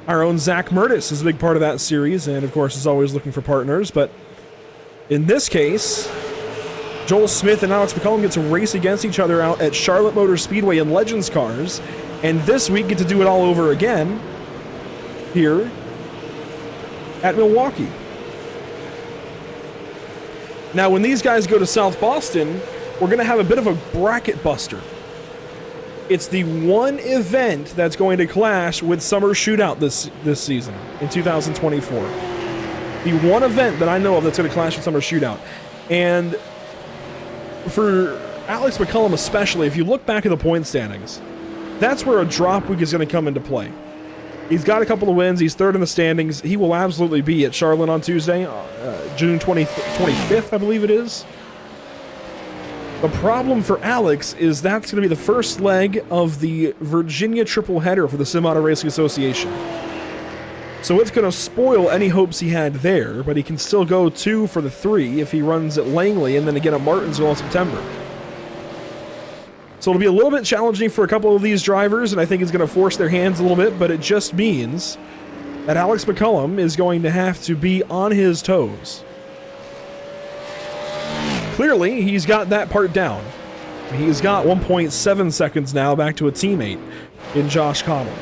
Our own Zach Murtis is a big part of that series, and of course is always looking for partners, but in this case, Joel Smith and Alex McCullum get to race against each other out at Charlotte Motor Speedway in Legends cars, and this week get to do it all over again here at Milwaukee. Now, when these guys go to South Boston, we're going to have a bit of a bracket buster. It's the one event that's going to clash with Summer Shootout this season in 2024. The one event that I know of that's going to clash with Summer Shootout. And for Alex McCullum especially, if you look back at the point standings, that's where a drop week is going to come into play. He's got a couple of wins. He's third in the standings. He will absolutely be at Charlotte on Tuesday, June 25th, I believe it is. The problem for Alex is that's going to be the first leg of the Virginia triple header for the Sim Auto Racing Association. So it's going to spoil any hopes he had there, but he can still go 2 for the 3 if he runs at Langley and then again at Martinsville in September. So it'll be a little bit challenging for a couple of these drivers, and I think it's going to force their hands a little bit, but it just means that Alex McCullum is going to have to be on his toes. Clearly, he's got that part down. He's got 1.7 seconds now back to a teammate in Josh Cottle.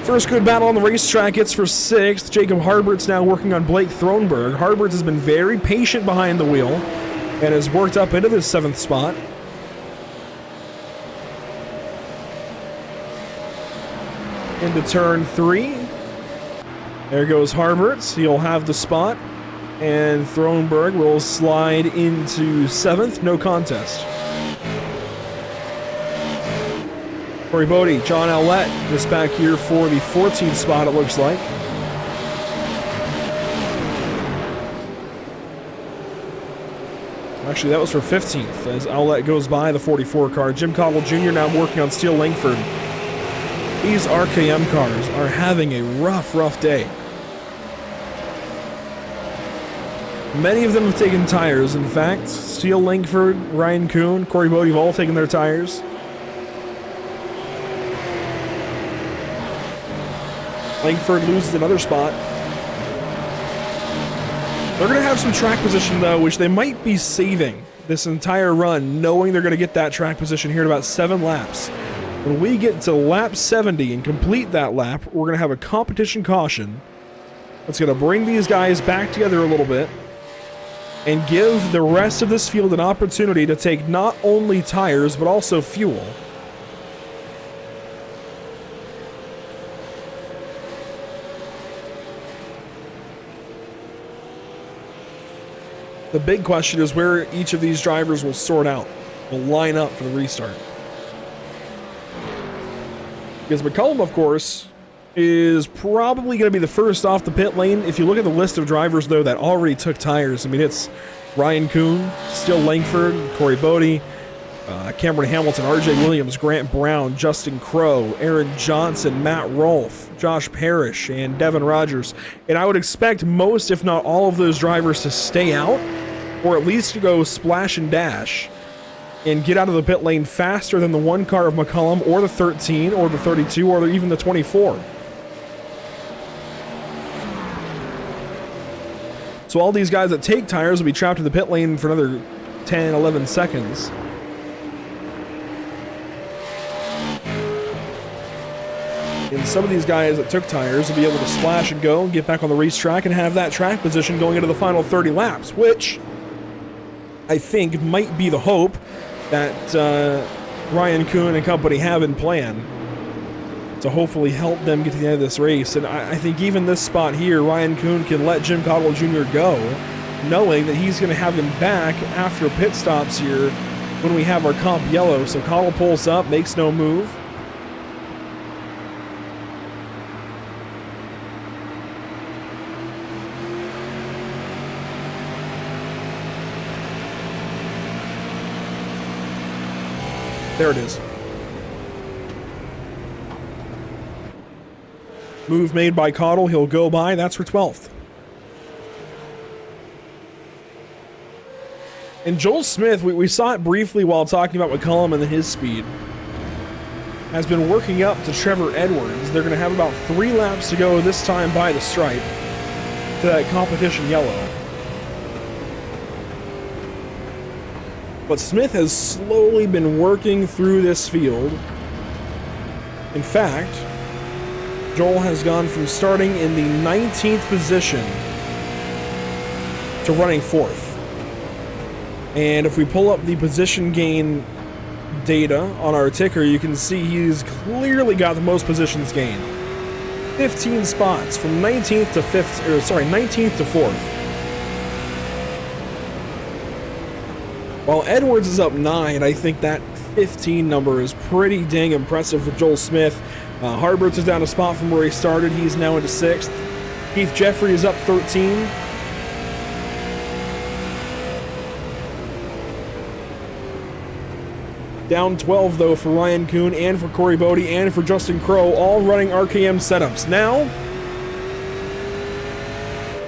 First good battle on the racetrack, it's for 6th. Jacob Harbert's now working on Blake Thronberg. Harbert has been very patient behind the wheel and has worked up into this 7th spot. Into turn 3. There goes Harberts. He'll have the spot. And Thronberg will slide into 7th. No contest. Corey Bodie, John Owlett is back here for the 14th spot, it looks like. Actually, that was for 15th as Owlett goes by the 44 car. Jim Cottle Jr. now working on Steele Langford. These RKM cars are having a rough day. Many of them have taken tires. In fact, Steele Langford, Ryan Kuhn, Corey Bodie have all taken their tires. Langford loses another spot. They're going to have some track position, though, which they might be saving this entire run, knowing they're going to get that track position here in about 7 laps. When we get to lap 70 and complete that lap, we're going to have a competition caution that's going to bring these guys back together a little bit and give the rest of this field an opportunity to take not only tires, but also fuel. The big question is where each of these drivers will sort out, will line up for the restart. Because McCullum, of course, is probably going to be the first off the pit lane. If you look at the list of drivers, though, that already took tires, I mean, it's Ryan Kuhn, Steele Langford, Corey Bodie, Cameron Hamilton, RJ Williams, Grant Brown, Justin Crowe, Aaron Johnson, Matt Rolfe, Josh Parrish, and Devin Rogers. And I would expect most, if not all of those drivers to stay out, or at least to go splash and dash and get out of the pit lane faster than the 1 car of McCullum, or the 13, or the 32, or even the 24. So all these guys that take tires will be trapped in the pit lane for another 10, 11 seconds. And some of these guys that took tires will be able to splash and go and get back on the racetrack and have that track position going into the final 30 laps, which I think might be the hope that Ryan Kuhn and company have in plan to hopefully help them get to the end of this race. And I think even this spot here, Ryan Kuhn can let Jim Cottle Jr. go, knowing that he's going to have him back after pit stops here when we have our comp yellow. So Cottle pulls up, makes no move. There it is. Move made by Cottle. He'll go by. That's for 12th. And Joel Smith, we saw it briefly while talking about McCullum and his speed, has been working up to Trevor Edwards. They're going to have about 3 laps to go this time by the stripe to that competition yellow. But Smith has slowly been working through this field. In fact, Joel has gone from starting in the 19th position to running 4th. And if we pull up the position gain data on our ticker, you can see he's clearly got the most positions gained. 15 spots from 19th to 5th, 19th to 4th. While Edwards is up 9, I think that 15 number is pretty dang impressive for Joel Smith. Harberts is down a spot from where he started. He's now into 6th. Keith Jeffrey is up 13. Down 12, though, for Ryan Kuhn and for Corey Bodie and for Justin Crow, all running RKM setups. Now,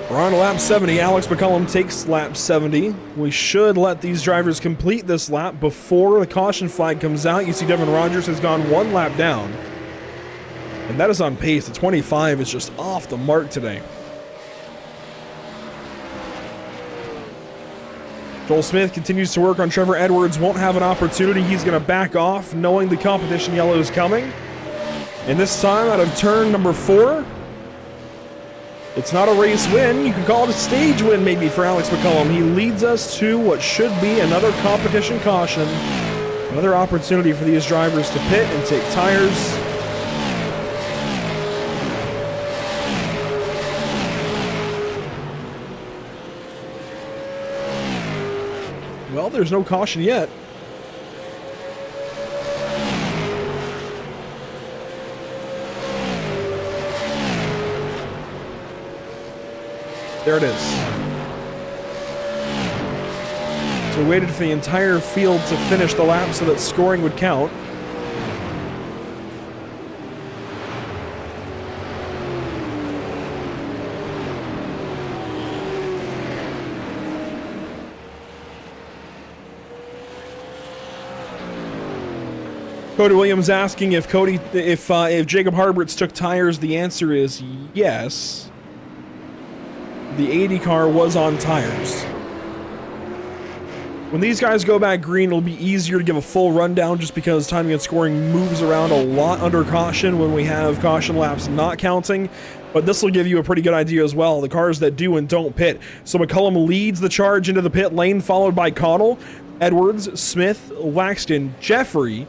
we're on lap 70. Alex McCullum takes lap 70. We should let these drivers complete this lap before the caution flag comes out. You see Devin Rogers has gone 1 lap down. And that is on pace. The 25 is just off the mark today. Joel Smith continues to work on Trevor Edwards. Won't have an opportunity. He's going to back off, knowing the competition yellow is coming. And this time, out of turn number 4, it's not a race win. You can call it a stage win, maybe, for Alex McCullum. He leads us to what should be another competition caution. Another opportunity for these drivers to pit and take tires. Well, there's no caution yet. There it is. So we waited for the entire field to finish the lap so that scoring would count. Cody Williams asking if Jacob Harberts took tires. The answer is yes. The 80 car was on tires. When these guys go back green, it'll be easier to give a full rundown just because timing and scoring moves around a lot under caution when we have caution laps not counting. But this will give you a pretty good idea as well, the cars that do and don't pit. So McCullum leads the charge into the pit lane, followed by Connell, Edwards, Smith, Laxton, Jeffrey.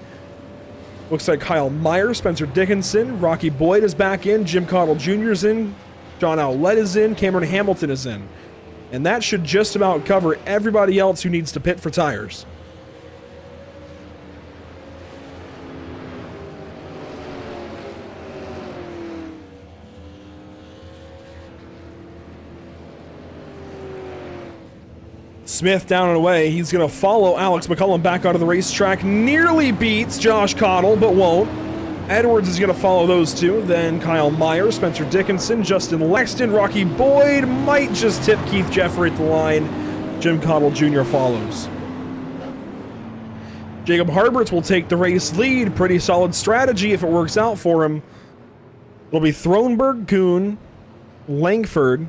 Looks like Kyle Meyer, Spencer Dickinson, Rocky Boyd is back in, Jim Cottle Jr. is in, John Owlett is in, Cameron Hamilton is in. And that should just about cover everybody else who needs to pit for tires. Smith down and away. He's going to follow Alex McCullum back onto the racetrack. Nearly beats Josh Cottle, but won't. Edwards is going to follow those two. Then Kyle Meyer, Spencer Dickinson, Justin Lexton, Rocky Boyd might just tip Keith Jeffrey at the line. Jim Cottle Jr. follows. Jacob Harberts will take the race lead. Pretty solid strategy if it works out for him. It'll be Thronberg, Kuhn, Langford,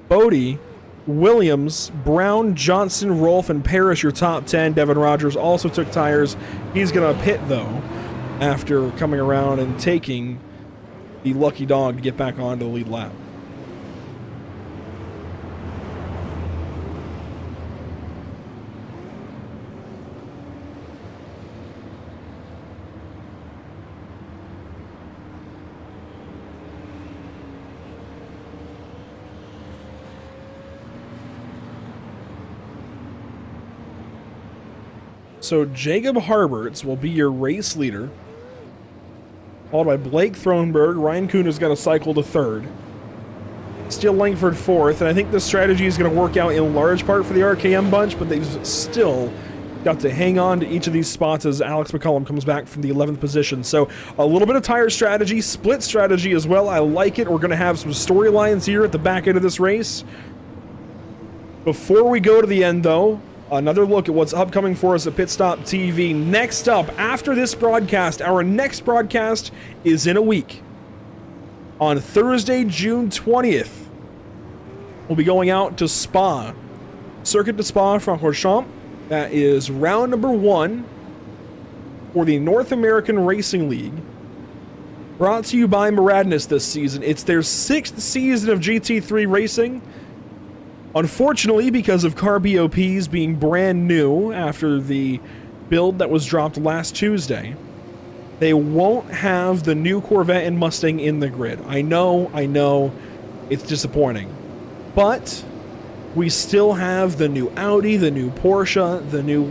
Bodie, Williams, Brown, Johnson, Rolfe, and Parrish, your top 10. Devin Rogers also took tires. He's going to pit, though, after coming around and taking the lucky dog to get back onto the lead lap. So Jacob Harberts will be your race leader, followed by Blake Thronberg. Ryan Kuhn is going to cycle to 3rd. Still Langford 4th, and I think this strategy is going to work out in large part for the RKM bunch, but they've still got to hang on to each of these spots as Alex McCullum comes back from the 11th position. So a little bit of tire strategy, split strategy as well. I like it. We're going to have some storylines here at the back end of this race. Before we go to the end, though, another look at what's upcoming for us at Pit Stop TV. Next up, after this broadcast, our next broadcast is in a week. On Thursday, June 20th, we'll be going out to Spa. Circuit de Spa-Francorchamps. That is round number 1 for the North American Racing League. Brought to you by Muradness this season. It's their 6th season of GT3 racing. Unfortunately, because of car BOPs being brand new after the build that was dropped last Tuesday, they won't have the new Corvette and Mustang in the grid. I know, it's disappointing. But We still have the new Audi, the new Porsche, the new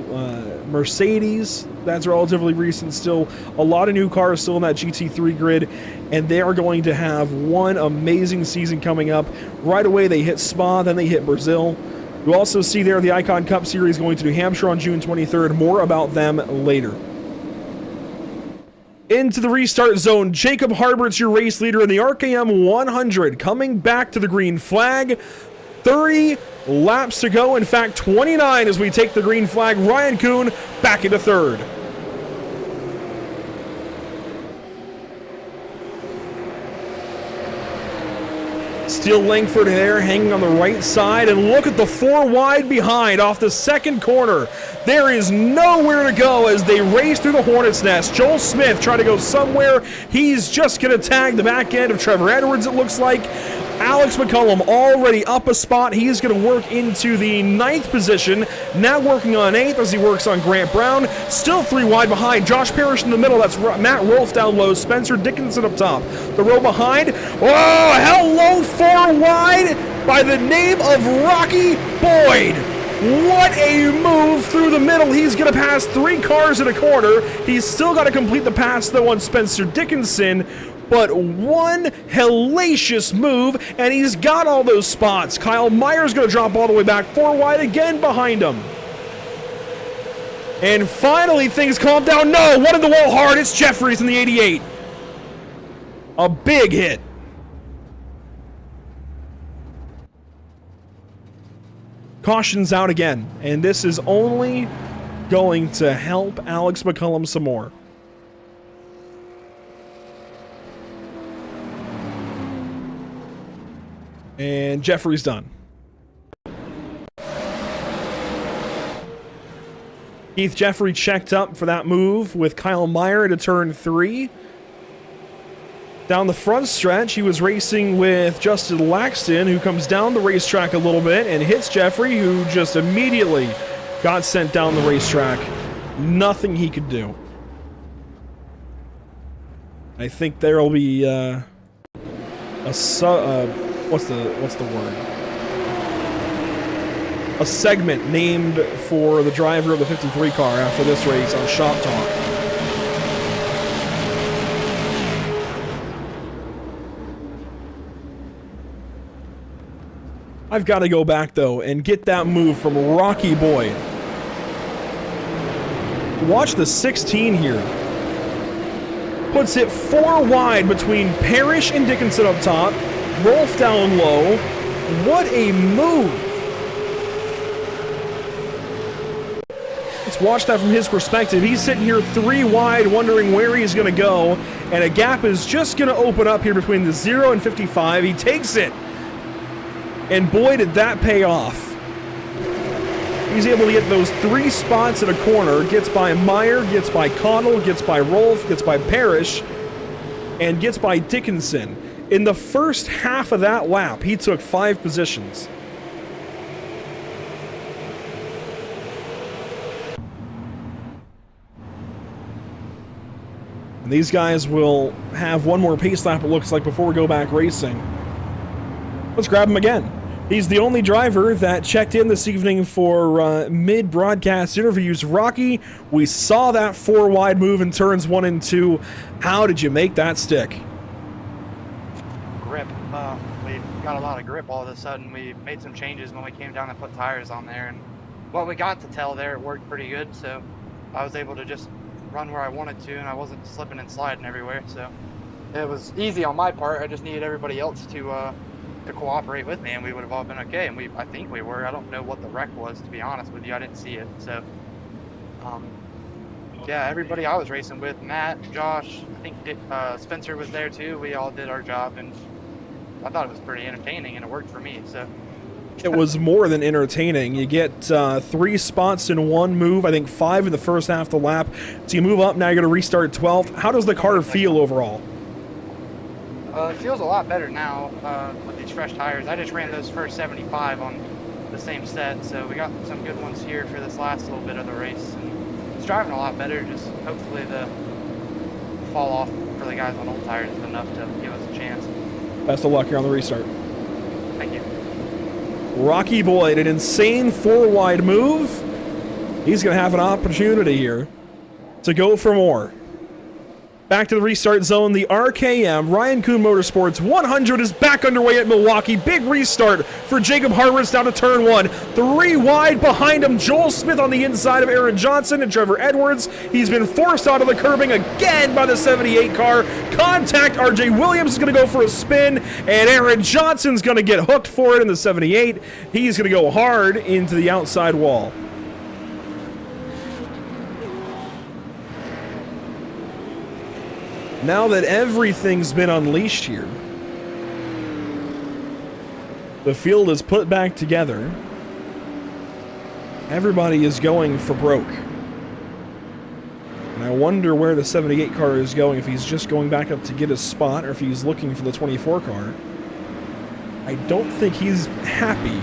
Mercedes. That's relatively recent still. A lot of new cars still in that GT3 grid, and they are going to have one amazing season coming up. Right away, they hit Spa, then they hit Brazil. You also see there the Icon Cup Series going to New Hampshire on June 23rd. More about them later. Into the restart zone, Jacob Harbert's your race leader in the RKM 100, coming back to the green flag. 30 laps to go. In fact, 29 as we take the green flag. Ryan Kuhn back into third. Steele Langford there hanging on the right side, and look at the 4 wide behind off the second corner. There is nowhere to go as they race through the Hornet's Nest. Joel Smith trying to go somewhere. He's just going to tag the back end of Trevor Edwards, it looks like. Alex McCullum already up a spot. He's going to work into the 9th position. Now working on 8th as he works on Grant Brown. Still 3 wide behind. Josh Parrish in the middle. That's Matt Rolfe down low. Spencer Dickinson up top. The row behind. Oh, hello, 4 wide by the name of Rocky Boyd. What a move through the middle. He's going to pass 3 cars in a corner. He's still got to complete the pass, though, on Spencer Dickinson. But one hellacious move, and he's got all those spots. Kyle Meyer's going to drop all the way back 4 wide again behind him. And finally, things calm down. No, one in the wall hard. It's Jeffries in the 88. A big hit. Caution's out again, and this is only going to help Alex McCullum some more. And Jeffrey's done. Keith Jeffrey checked up for that move with Kyle Meyer into turn 3. Down the front stretch, he was racing with Justin Laxton, who comes down the racetrack a little bit and hits Jeffrey, who just immediately got sent down the racetrack. Nothing he could do. I think there'll be what's the word? A segment named for the driver of the 53 car after this race on Shop Talk. I've got to go back, though, and get that move from Rocky Boyd. Watch the 16 here. Puts it 4 wide between Parrish and Dickinson up top. Rolfe down low. What a move. Let's watch that from his perspective. He's sitting here 3 wide, wondering where he's going to go. And a gap is just going to open up here between the 0 and 55. He takes it. And boy, did that pay off. He's able to get those 3 spots in a corner. Gets by Meyer, gets by Connell, gets by Rolfe, gets by Parrish, and gets by Dickinson. In the first half of that lap, he took 5 positions. And these guys will have one more pace lap, it looks like, before we go back racing. Let's grab him again. He's the only driver that checked in this evening for mid-broadcast interviews. Rocky, we saw that 4 wide move in turns 1 and 2. How did you make that stick? Grip. We got a lot of grip all of a sudden. We made some changes when we came down and put tires on there, and what we got to tell there, it worked pretty good, so I was able to just run where I wanted to, and I wasn't slipping and sliding everywhere, so it was easy on my part. I just needed everybody else to cooperate with me, and we would have all been okay, and I think we were. I don't know what the wreck was, to be honest with you. I didn't see it, so yeah, everybody I was racing with, Matt, Josh, I think Spencer was there too. We all did our job, and I thought it was pretty entertaining, and it worked for me, so. It was more than entertaining. You get 3 spots in one move, I think 5 in the first half of the lap. So you move up, now you're going to restart 12th. How does the car feel overall? It feels a lot better now with these fresh tires. I just ran those first 75 on the same set, so we got some good ones here for this last little bit of the race. And it's driving a lot better. Just hopefully the fall off for the guys on old tires is enough to give us a chance. Best of luck here on the restart. Thank you. Rocky Boyd, an insane 4-wide move. He's going to have an opportunity here to go for more. Back to the restart zone. The RKM Ryan Kuhn Motorsports 100 is back underway at Milwaukee. Big restart for Jacob Harberts down to turn 1. 3 wide behind him. Joel Smith on the inside of Aaron Johnson and Trevor Edwards. He's been forced out of the curbing again by the 78 car. Contact. RJ Williams is going to go for a spin, and Aaron Johnson's going to get hooked for it in the 78. He's going to go hard into the outside wall. Now that everything's been unleashed here, the field is put back together. Everybody is going for broke. And I wonder where the 78 car is going, if he's just going back up to get his spot or if he's looking for the 24 car. I don't think he's happy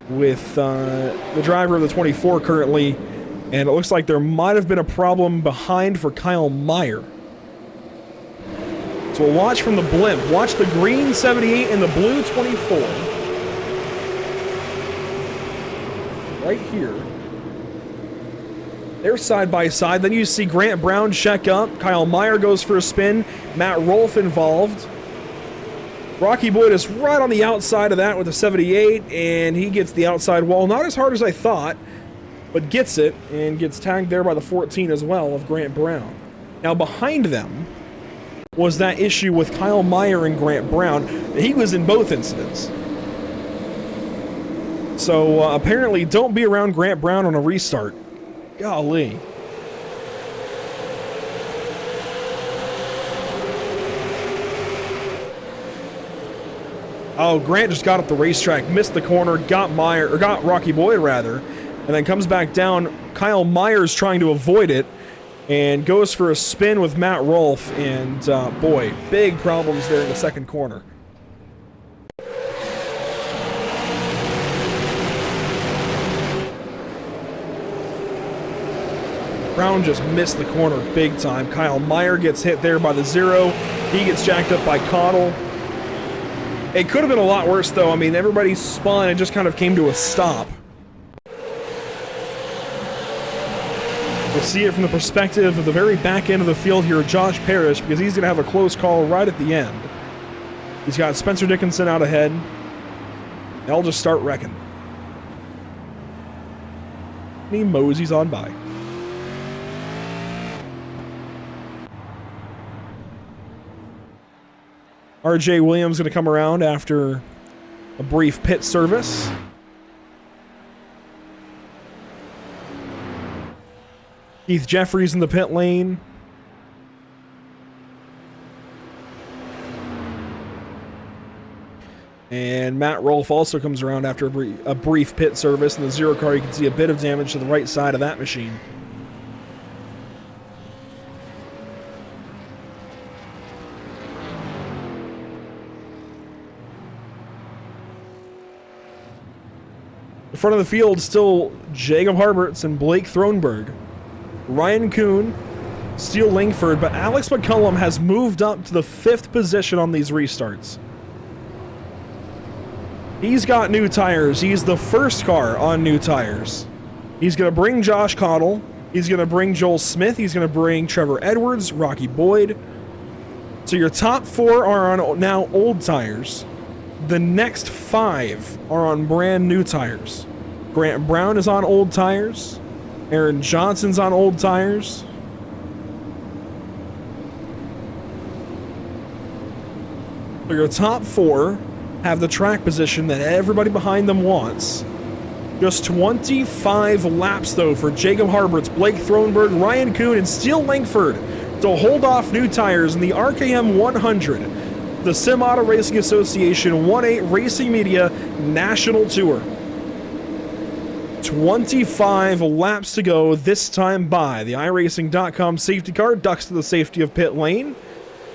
with the driver of the 24 currently, and it looks like there might have been a problem behind for Kyle Meyer. So we'll watch from the blimp. Watch the green 78 and the blue 24. Right here. They're side by side. Then you see Grant Brown check up. Kyle Meyer goes for a spin. Matt Rolfe involved. Rocky Boyd is right on the outside of that with the 78, and he gets the outside wall. Not as hard as I thought, but gets it, and gets tagged there by the 14 as well of Grant Brown. Now behind them was that issue with Kyle Meyer and Grant Brown. He was in both incidents. So apparently don't be around Grant Brown on a restart. Golly. Oh, Grant just got up the racetrack, missed the corner, got Rocky Boyd rather, and then comes back down. Kyle Meyer's trying to avoid it and goes for a spin with Matt Rolfe, and boy, big problems there in the second corner. Brown just missed the corner big time. Kyle Meyer gets hit there by the 0. He gets jacked up by Cottle. It could have been a lot worse, though. I mean, everybody spun and just kind of came to a stop. We'll see it from the perspective of the very back end of the field here, Josh Parrish, because he's going to have a close call right at the end. He's got Spencer Dickinson out ahead. They'll just start wrecking. And he moseys on by. RJ Williams going to come around after a brief pit service. Keith Jeffries in the pit lane. And Matt Rolfe also comes around after a brief pit service. In the 0 car, you can see a bit of damage to the right side of that machine. The front of the field still Jacob Harberts and Blake Thronberg. Ryan Kuhn, Steele Langford, but Alex McCullum has moved up to the 5th position on these restarts. He's got new tires. He's the first car on new tires. He's going to bring Josh Cottle. He's going to bring Joel Smith. He's going to bring Trevor Edwards, Rocky Boyd. So your top 4 are on now old tires. The next 5 are on brand new tires. Grant Brown is on old tires. Aaron Johnson's on old tires. So your top 4 have the track position that everybody behind them wants. Just 25 laps, though, for Jacob Harberts, Blake Thronberg, Ryan Kuhn, and Steele Langford to hold off new tires in the RKM 100, the Sim Auto Racing Association 1/8 Racing Media National Tour. 25 laps to go, this time by the iRacing.com safety car. Ducks to the safety of pit lane.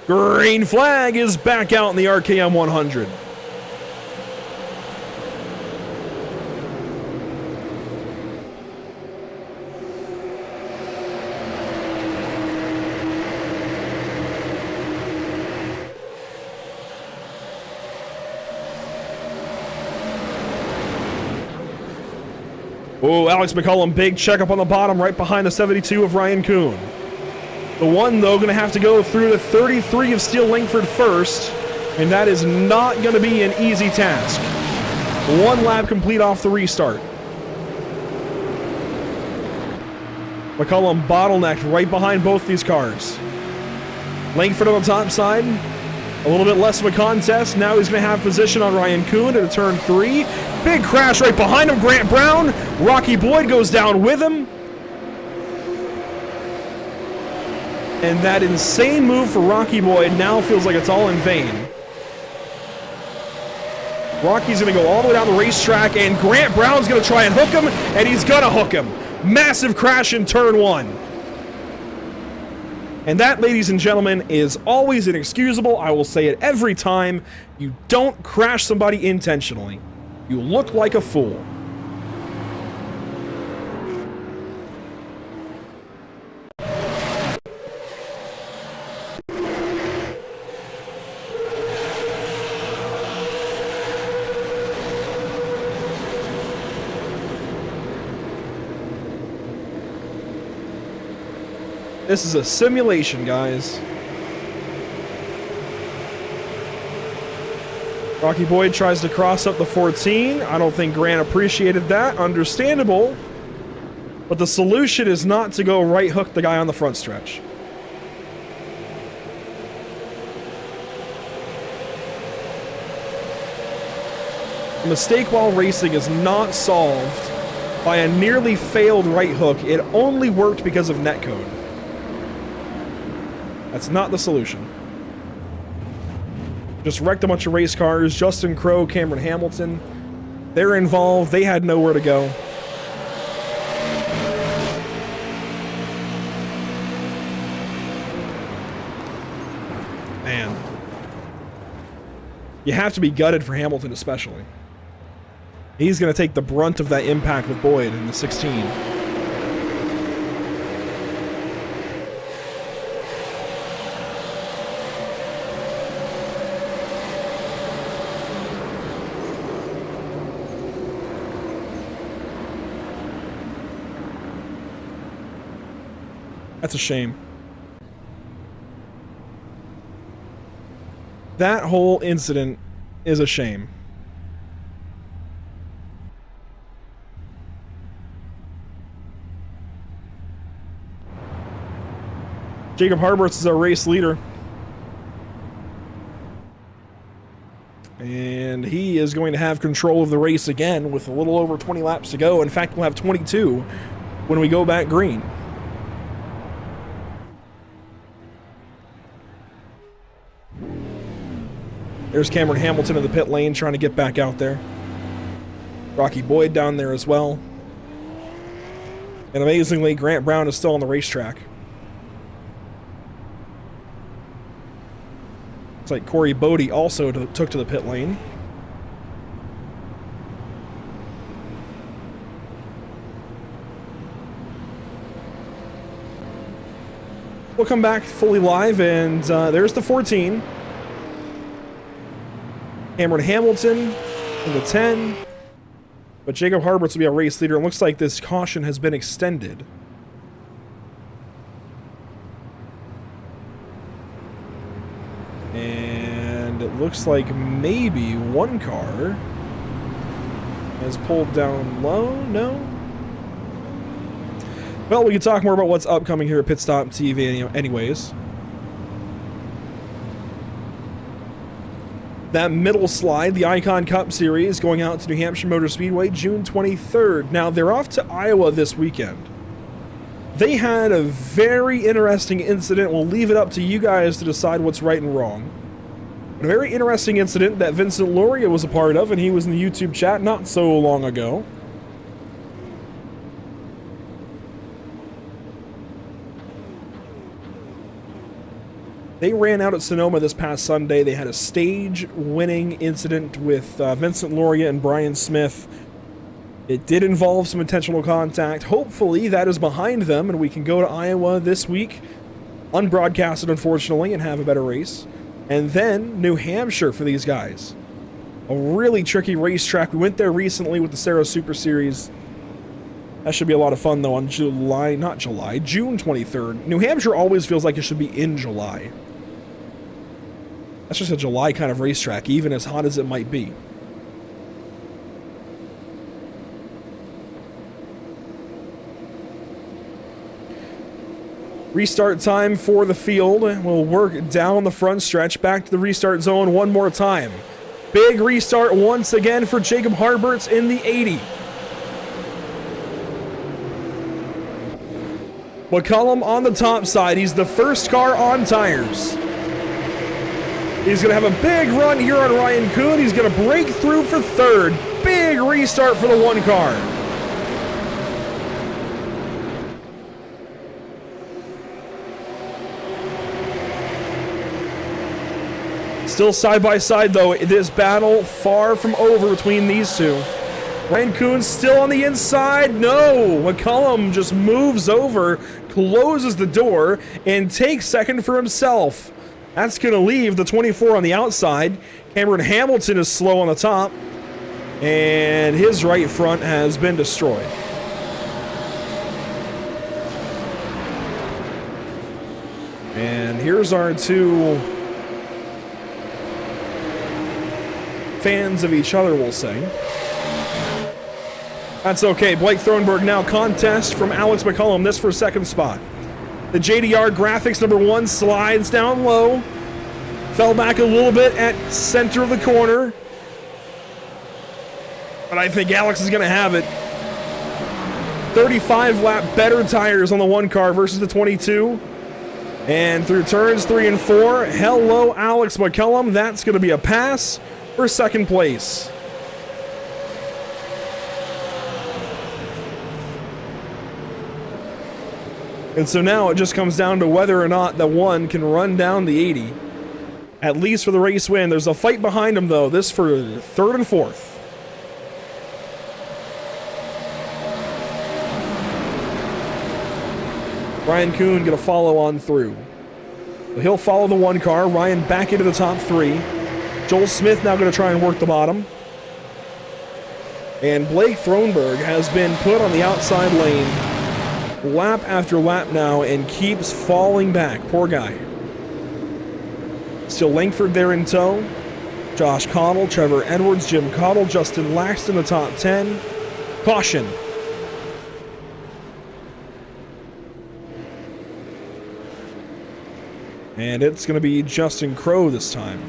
Green flag is back out in the RKM 100. Oh, Alex McCullum, big checkup on the bottom, right behind the 72 of Ryan Kuhn. The one, though, going to have to go through the 33 of Steele Langford first, and that is not going to be an easy task. One lap complete off the restart. McCullum bottlenecked right behind both these cars. Langford on the top side. A little bit less of a contest. Now he's going to have position on Ryan Kuhn at a turn 3. Big crash right behind him. Grant Brown. Rocky Boyd goes down with him. And that insane move for Rocky Boyd now feels like it's all in vain. Rocky's going to go all the way down the racetrack, and Grant Brown's going to try and hook him, and he's going to hook him. Massive crash in turn 1. And that, ladies and gentlemen, is always inexcusable. I will say it every time. You don't crash somebody intentionally. You look like a fool. This is a simulation, guys. Rocky Boyd tries to cross up the 14. I don't think Grant appreciated that. Understandable. But the solution is not to go right hook the guy on the front stretch. A mistake while racing is not solved by a nearly failed right hook. It only worked because of netcode. That's not the solution. Just wrecked a bunch of race cars. Justin Crowe, Cameron Hamilton. They're involved. They had nowhere to go. Man. You have to be gutted for Hamilton especially. He's going to take the brunt of that impact with Boyd in the 16. That's a shame. That whole incident is a shame. Jacob Harberts is our race leader. And he is going to have control of the race again with a little over 20 laps to go. In fact, we'll have 22 when we go back green. There's Cameron Hamilton in the pit lane trying to get back out there. Rocky Boyd down there as well. And amazingly, Grant Brown is still on the racetrack. It's like Corey Bodie also took to the pit lane. We'll come back fully live, and there's the 14. Cameron Hamilton in the 10. But Jacob Harberts will be our race leader. It looks like this caution has been extended. And it looks like maybe one car has pulled down low. No? Well, we can talk more about what's upcoming here at Pit Stop TV anyways. That middle slide, the Icon Cup Series, going out to New Hampshire Motor Speedway June 23rd. Now, they're off to Iowa this weekend. They had a very interesting incident. We'll leave it up to you guys to decide what's right and wrong. But a very interesting incident that Vincent Luria was a part of, and he was in the YouTube chat not so long ago. They ran out at Sonoma this past Sunday. They had a stage-winning incident with Vincent Luria and Brian Smith. It did involve some intentional contact. Hopefully that is behind them, and we can go to Iowa this week, unbroadcasted unfortunately, and have a better race. And then New Hampshire for these guys. A really tricky racetrack. We went there recently with the SARA Super Series. That should be a lot of fun, though, on June 23rd. New Hampshire always feels like it should be in July. That's just a July kind of racetrack, even as hot as it might be. Restart time for the field. We'll work down the front stretch, back to the restart zone one more time. Big restart once again for Jacob Harberts in the 80. McCullum on the top side. He's the first car on tires. He's going to have a big run here on Ryan Kuhn. He's going to break through for third. Big restart for the one car. Still side by side, though. This battle far from over between these two. Ryan Kuhn still on the inside. No! McCullum just moves over, closes the door, and takes second for himself. That's going to leave the 24 on the outside. Cameron Hamilton is slow on the top. And his right front has been destroyed. And here's our two fans of each other, we'll say. That's okay. Blake Thronberg now contest from Alex McCullum. This for second spot. The JDR Graphics #1 slides down low. Fell back a little bit at center of the corner. But I think Alex is going to have it. 35 lap better tires on the one car versus the 22. And through turns 3 and 4, hello Alex McCullum. That's going to be a pass for second place. And so now it just comes down to whether or not the one can run down the 80. At least for the race win. There's a fight behind him, though. This for third and fourth. Ryan Kuhn going to follow on through. He'll follow the one car. Ryan back into the top 3. Joel Smith now going to try and work the bottom. And Blake Thronberg has been put on the outside lane lap after lap now and keeps falling back. Poor guy. Still Langford there in tow. Josh Cottle, Trevor Edwards, Jim Cottle, Justin Laxton, the top 10. Caution. And it's going to be Justin Crowe this time.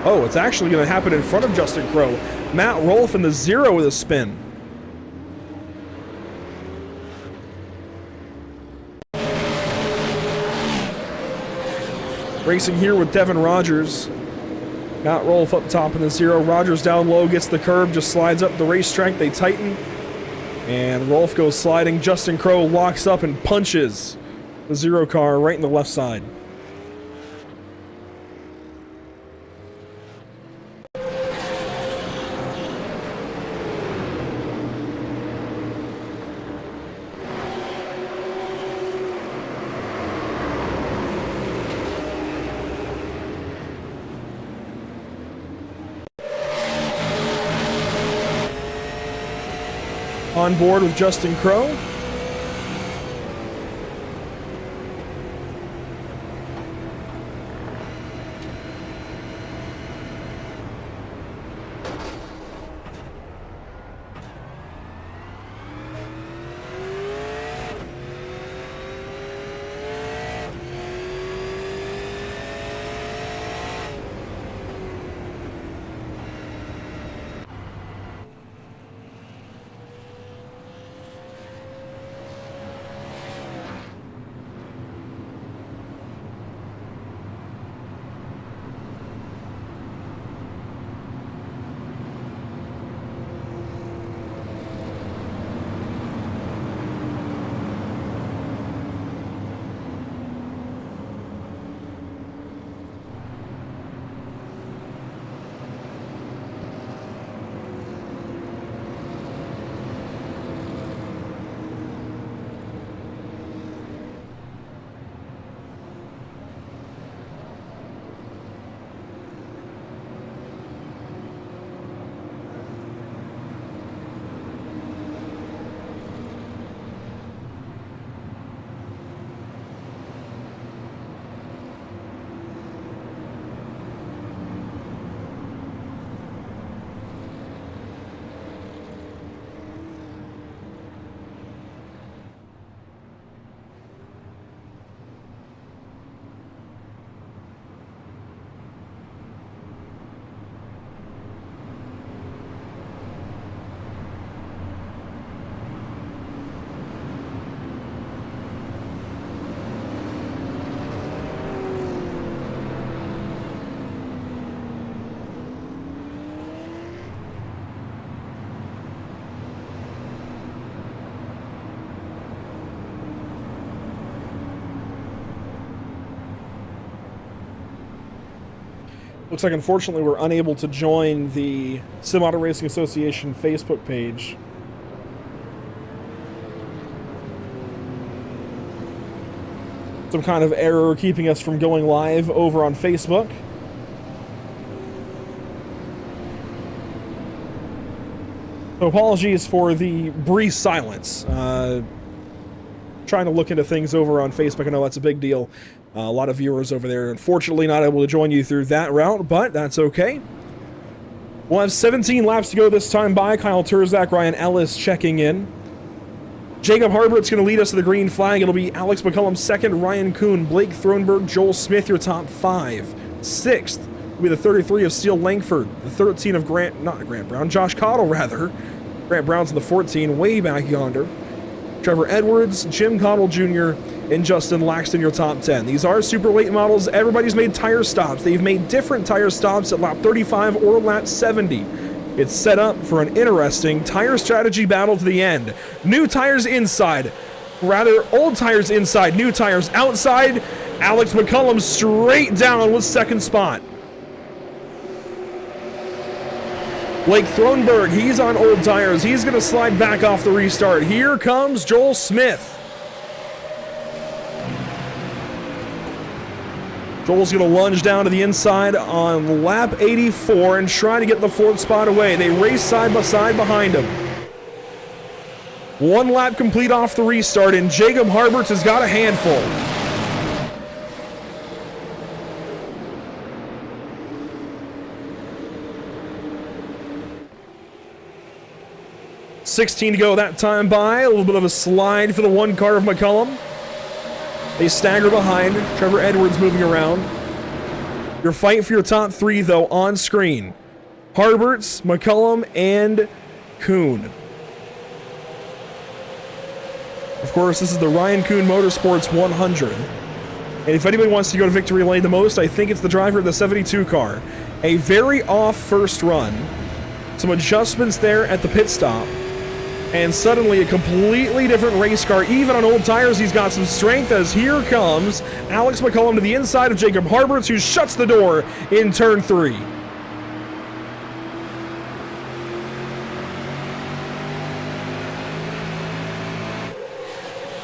Oh, it's actually going to happen in front of Justin Crowe. Matt Rolfe in the 0 with a spin. Racing here with Devin Rogers. Matt Rolfe up top in the 0. Rogers down low, gets the curb, just slides up the racetrack. They tighten. And Rolfe goes sliding. Justin Crowe locks up and punches the 0 car right in the left side. On board with Justin Crowe. Looks like, unfortunately, we're unable to join the Sim Auto Racing Association Facebook page. Some kind of error keeping us from going live over on Facebook. So apologies for the brief silence. Trying to look into things over on Facebook. I know that's a big deal. A lot of viewers over there. Unfortunately, not able to join you through that route, but that's okay. We'll have 17 laps to go this time by. Kyle Turzak, Ryan Ellis checking in. Jacob Harbert's going to lead us to the green flag. It'll be Alex McCullum second, Ryan Kuhn, Blake Thronberg, Joel Smith, your top 5. Sixth will be the 33 of Steele Langford, the 13 of Grant Brown, Josh Cottle rather. Grant Brown's in the 14, way back yonder. Trevor Edwards, Jim Cottle Jr., and Justin Laxton, your top 10. These are super late models. Everybody's made tire stops. They've made different tire stops at lap 35 or lap 70. It's set up for an interesting tire strategy battle to the end. New tires inside. Rather, old tires inside, new tires outside. Alex McCullum straight down with second spot. Blake Thronberg, he's on old tires. He's going to slide back off the restart. Here comes Joel Smith. Joel's going to lunge down to the inside on lap 84 and try to get the 4th spot away. They race side by side behind him. 1 lap complete off the restart, and Jacob Harberts has got a handful. $16 to go that time by. A little bit of a slide for the 1 car of McCullum. They stagger behind. Trevor Edwards moving around. Your fight for your top 3, though, on screen. Harberts, McCullum, and Kuhn. Of course, this is the Ryan Kuhn Motorsports 100. And if anybody wants to go to victory lane the most, I think it's the driver of the 72 car. A very off first run. Some adjustments there at the pit stop. And suddenly a completely different race car. Even on old tires, he's got some strength as here comes Alex McCullum to the inside of Jacob Harberts, who shuts the door in turn 3.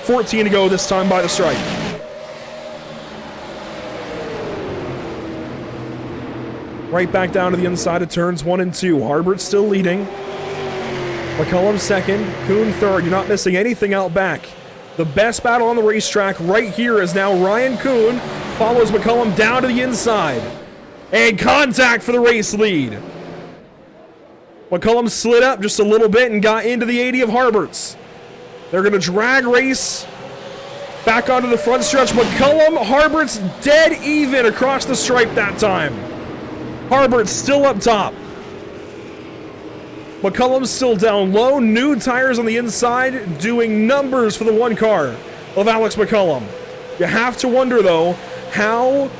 $14 to go this time by the stripe. Right back down to the inside of turns 1 and 2. Harbert's still leading. McCullum second, Kuhn third. You're not missing anything out back. The best battle on the racetrack right here is now Ryan Kuhn follows McCullum down to the inside. And contact for the race lead. McCullum slid up just a little bit and got into the 80 of Harberts. They're going to drag race back onto the front stretch. McCullum, Harberts dead even across the stripe that time. Harberts still up top. McCullum's still down low. New tires on the inside doing numbers for the 1 car of Alex McCullum. You have to wonder, though, how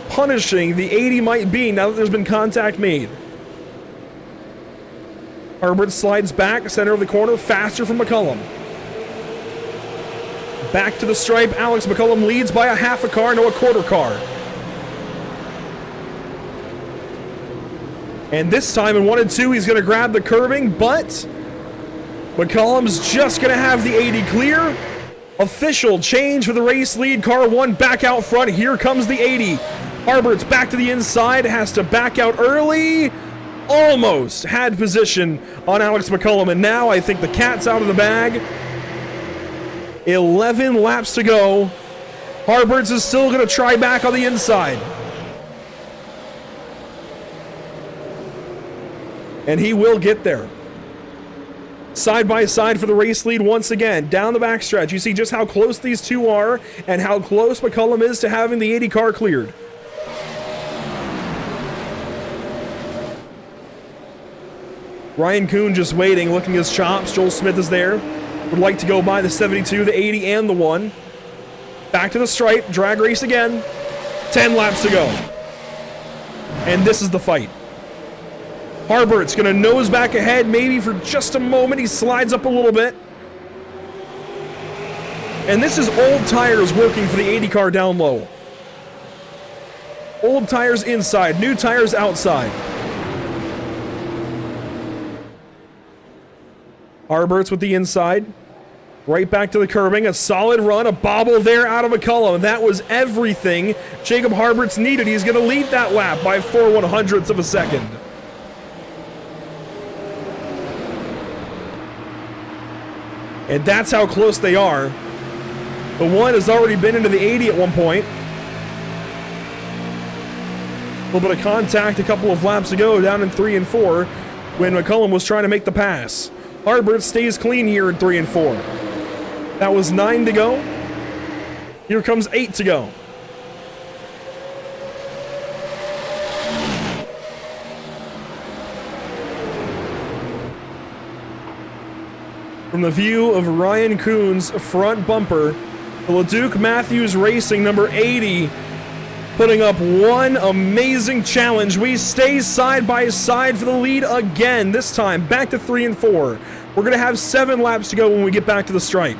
punishing the 80 might be now that there's been contact made. Herbert slides back, center of the corner, faster from McCullum. Back to the stripe. Alex McCullum leads by a half a car, no, a quarter car. And this time in 1 and 2, he's going to grab the curbing, but McCullum's just going to have the 80 clear. Official change for the race lead. Car 1 back out front. Here comes the 80. Harbert's back to the inside, has to back out early. Almost had position on Alex McCullum, and now I think the cat's out of the bag. 11 laps to go. Harberts is still going to try back on the inside. And he will get there. Side by side for the race lead once again. Down the backstretch. You see just how close these two are and how close McCullum is to having the 80 car cleared. Ryan Kuhn just waiting, looking his chops. Joel Smith is there. Would like to go by the 72, the 80, and the 1. Back to the stripe. Drag race again. 10 laps to go. And this is the fight. Harbert's going to nose back ahead, maybe for just a moment. He slides up a little bit. And this is old tires working for the 80 car down low. Old tires inside, new tires outside. Harberts with the inside. Right back to the curbing. A solid run, a bobble there out of McCullum. That was everything Jacob Harberts needed. He's going to lead that lap by 4/100ths of a second. And that's how close they are. The one has already been into the 80 at one point. A little bit of contact a couple of laps ago down in 3 and 4 when McCullum was trying to make the pass. Harberts stays clean here in 3 and 4. That was 9 to go. Here comes 8 to go. From the view of Ryan Kuhn's front bumper, the LeDuc Matthews Racing number 80 putting up one amazing challenge. We stay side by side for the lead again, this time back to 3 and 4. We're going to have 7 laps to go when we get back to the stripe.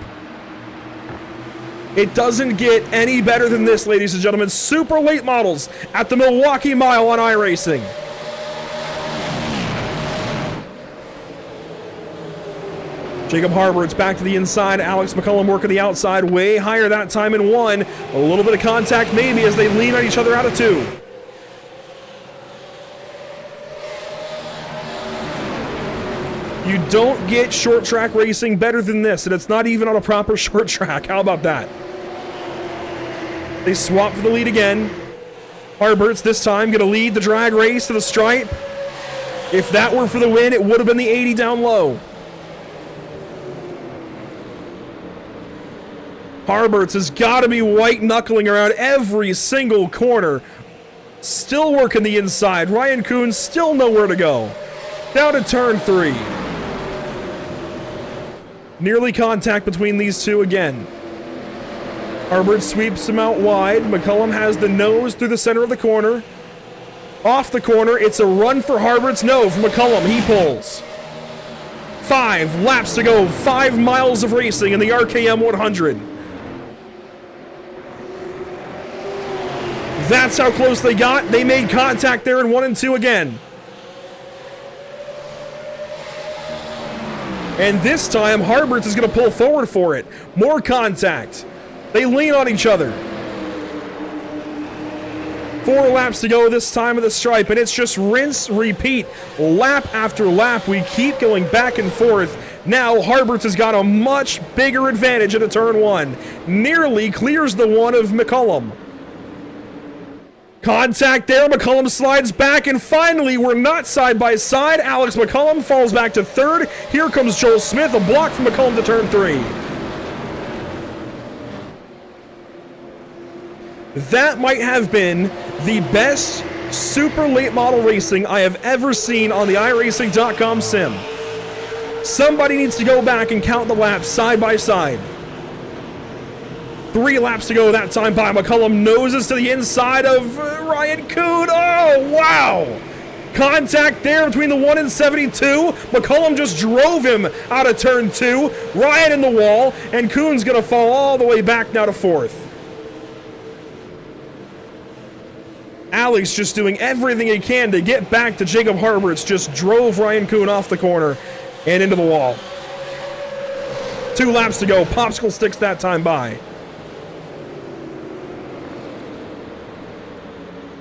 It doesn't get any better than this, ladies and gentlemen. Super late models at the Milwaukee Mile on iRacing. Jacob Harberts back to the inside. Alex McCullum working the outside, way higher that time in 1. A little bit of contact maybe as they lean on each other out of 2. You don't get short track racing better than this, and it's not even on a proper short track. How about that? They swap for the lead again. Harberts this time going to lead the drag race to the stripe. If that were for the win, it would have been the 80 down low. Harberts has got to be white-knuckling around every single corner. Still working the inside. Ryan Kuhn still nowhere to go. Down to turn 3. Nearly contact between these two again. Harberts sweeps him out wide. McCullum has the nose through the center of the corner. Off the corner, it's a run for Harberts. No, for McCullum, he pulls. 5 laps to go. 5 miles of racing in the RKM 100. That's how close they got. They made contact there in 1 and 2 again. And this time, Harberts is going to pull forward for it. More contact. They lean on each other. 4 laps to go this time of the stripe, and it's just rinse, repeat, lap after lap. We keep going back and forth. Now, Harberts has got a much bigger advantage into turn 1. Nearly clears the one of McCullum. Contact there, McCullum slides back, and finally, we're not side by side. Alex McCullum falls back to 3rd. Here comes Joel Smith, a block from McCullum to turn 3. That might have been the best super late model racing I have ever seen on the iRacing.com sim. Somebody needs to go back and count the laps side by side. 3 laps to go that time by McCullum. Noses to the inside of Ryan Kuhn. Oh, wow. Contact there between the 1 and 72. McCullum just drove him out of turn 2. Ryan in the wall. And Kuhn's going to fall all the way back now to 4th. Alex just doing everything he can to get back to Jacob Harberts. Just drove Ryan Kuhn off the corner and into the wall. 2 laps to go. Popsicle sticks that time by.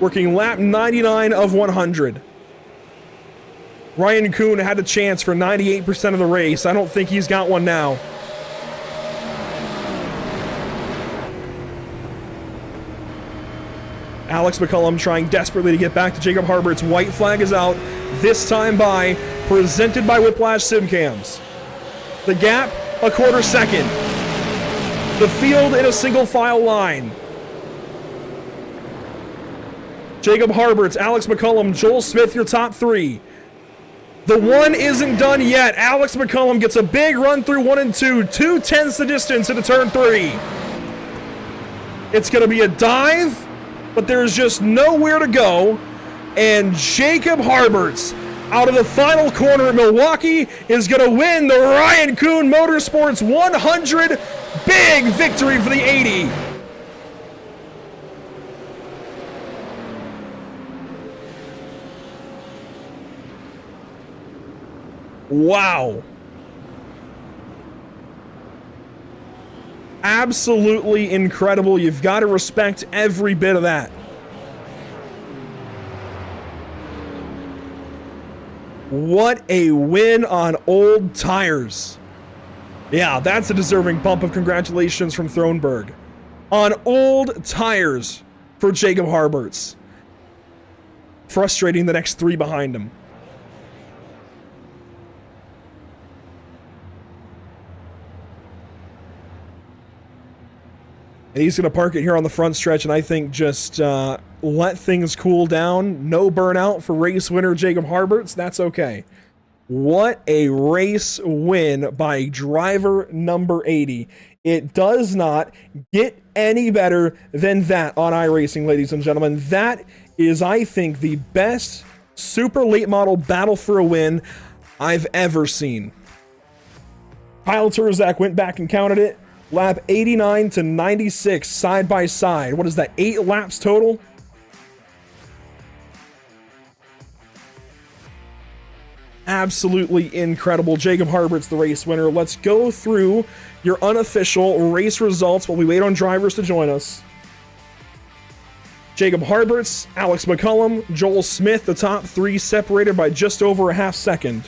Working lap 99 of 100. Ryan Kuhn had a chance for 98% of the race. I don't think he's got one now. Alex McCullum trying desperately to get back to Jacob Harberts. White flag is out. This time by, presented by Whiplash Simcams. The gap, a quarter second. The field in a single file line. Jacob Harberts, Alex McCullum, Joel Smith, your top 3. The 1 isn't done yet. Alex McCullum gets a big run through 1 and 2. 2/10 the distance into turn 3. It's going to be a dive, but there's just nowhere to go. And Jacob Harberts, out of the final corner of Milwaukee, is going to win the Ryan Kuhn Motorsports 100. Big victory for the 80. Wow. Absolutely incredible. You've got to respect every bit of that. What a win on old tires. Yeah, that's a deserving bump of congratulations from Thronberg. On old tires for Jacob Harberts. Frustrating the next 3 behind him. And he's going to park it here on the front stretch, and I think just let things cool down. No burnout for race winner Jacob Harberts. That's okay. What a race win by driver number 80. It does not get any better than that on iRacing, ladies and gentlemen. That is, I think, the best super late model battle for a win I've ever seen. Kyle Turzak went back and counted it. Lap 89 to 96, side by side. What is that, 8 laps total? Absolutely incredible. Jacob Harbert's the race winner. Let's go through your unofficial race results while we wait on drivers to join us. Jacob Harberts, Alex McCullum, Joel Smith, the top 3 separated by just over a half second.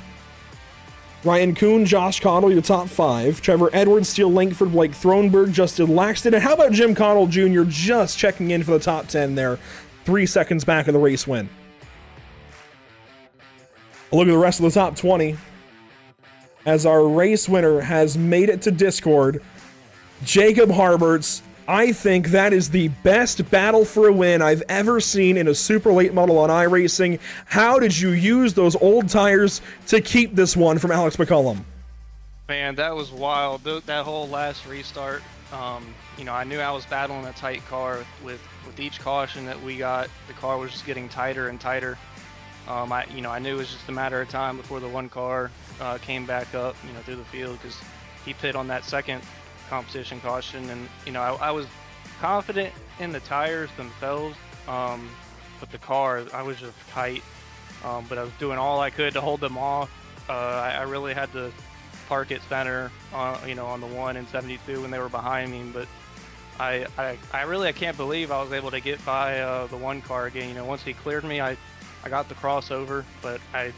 Ryan Kuhn, Josh Connell, your top 5. Trevor Edwards, Steele Langford, Blake Thronberg, Justin Laxton. And how about Jim Connell Jr. just checking in for the top 10 there, 3 seconds back of the race win. A look at the rest of the top 20 as our race winner has made it to Discord. Jacob Harberts. I think that is the best battle for a win I've ever seen in a super late model on iRacing. How did you use those old tires to keep this one from Alex McCullum? Man, that was wild. That whole last restart, you know, I knew I was battling a tight car with each caution that we got. The car was just getting tighter and tighter. I knew it was just a matter of time before the one car came back up, you know, through the field, because he pit on that second competition caution, and you know, I was confident in the tires themselves, but the car, I was just tight, but I was doing all I could to hold them off. I really had to park it center, you know, on the 1 and 72 when they were behind me, but I can't believe I was able to get by the one car again. You know, once he cleared me, I got the crossover, but I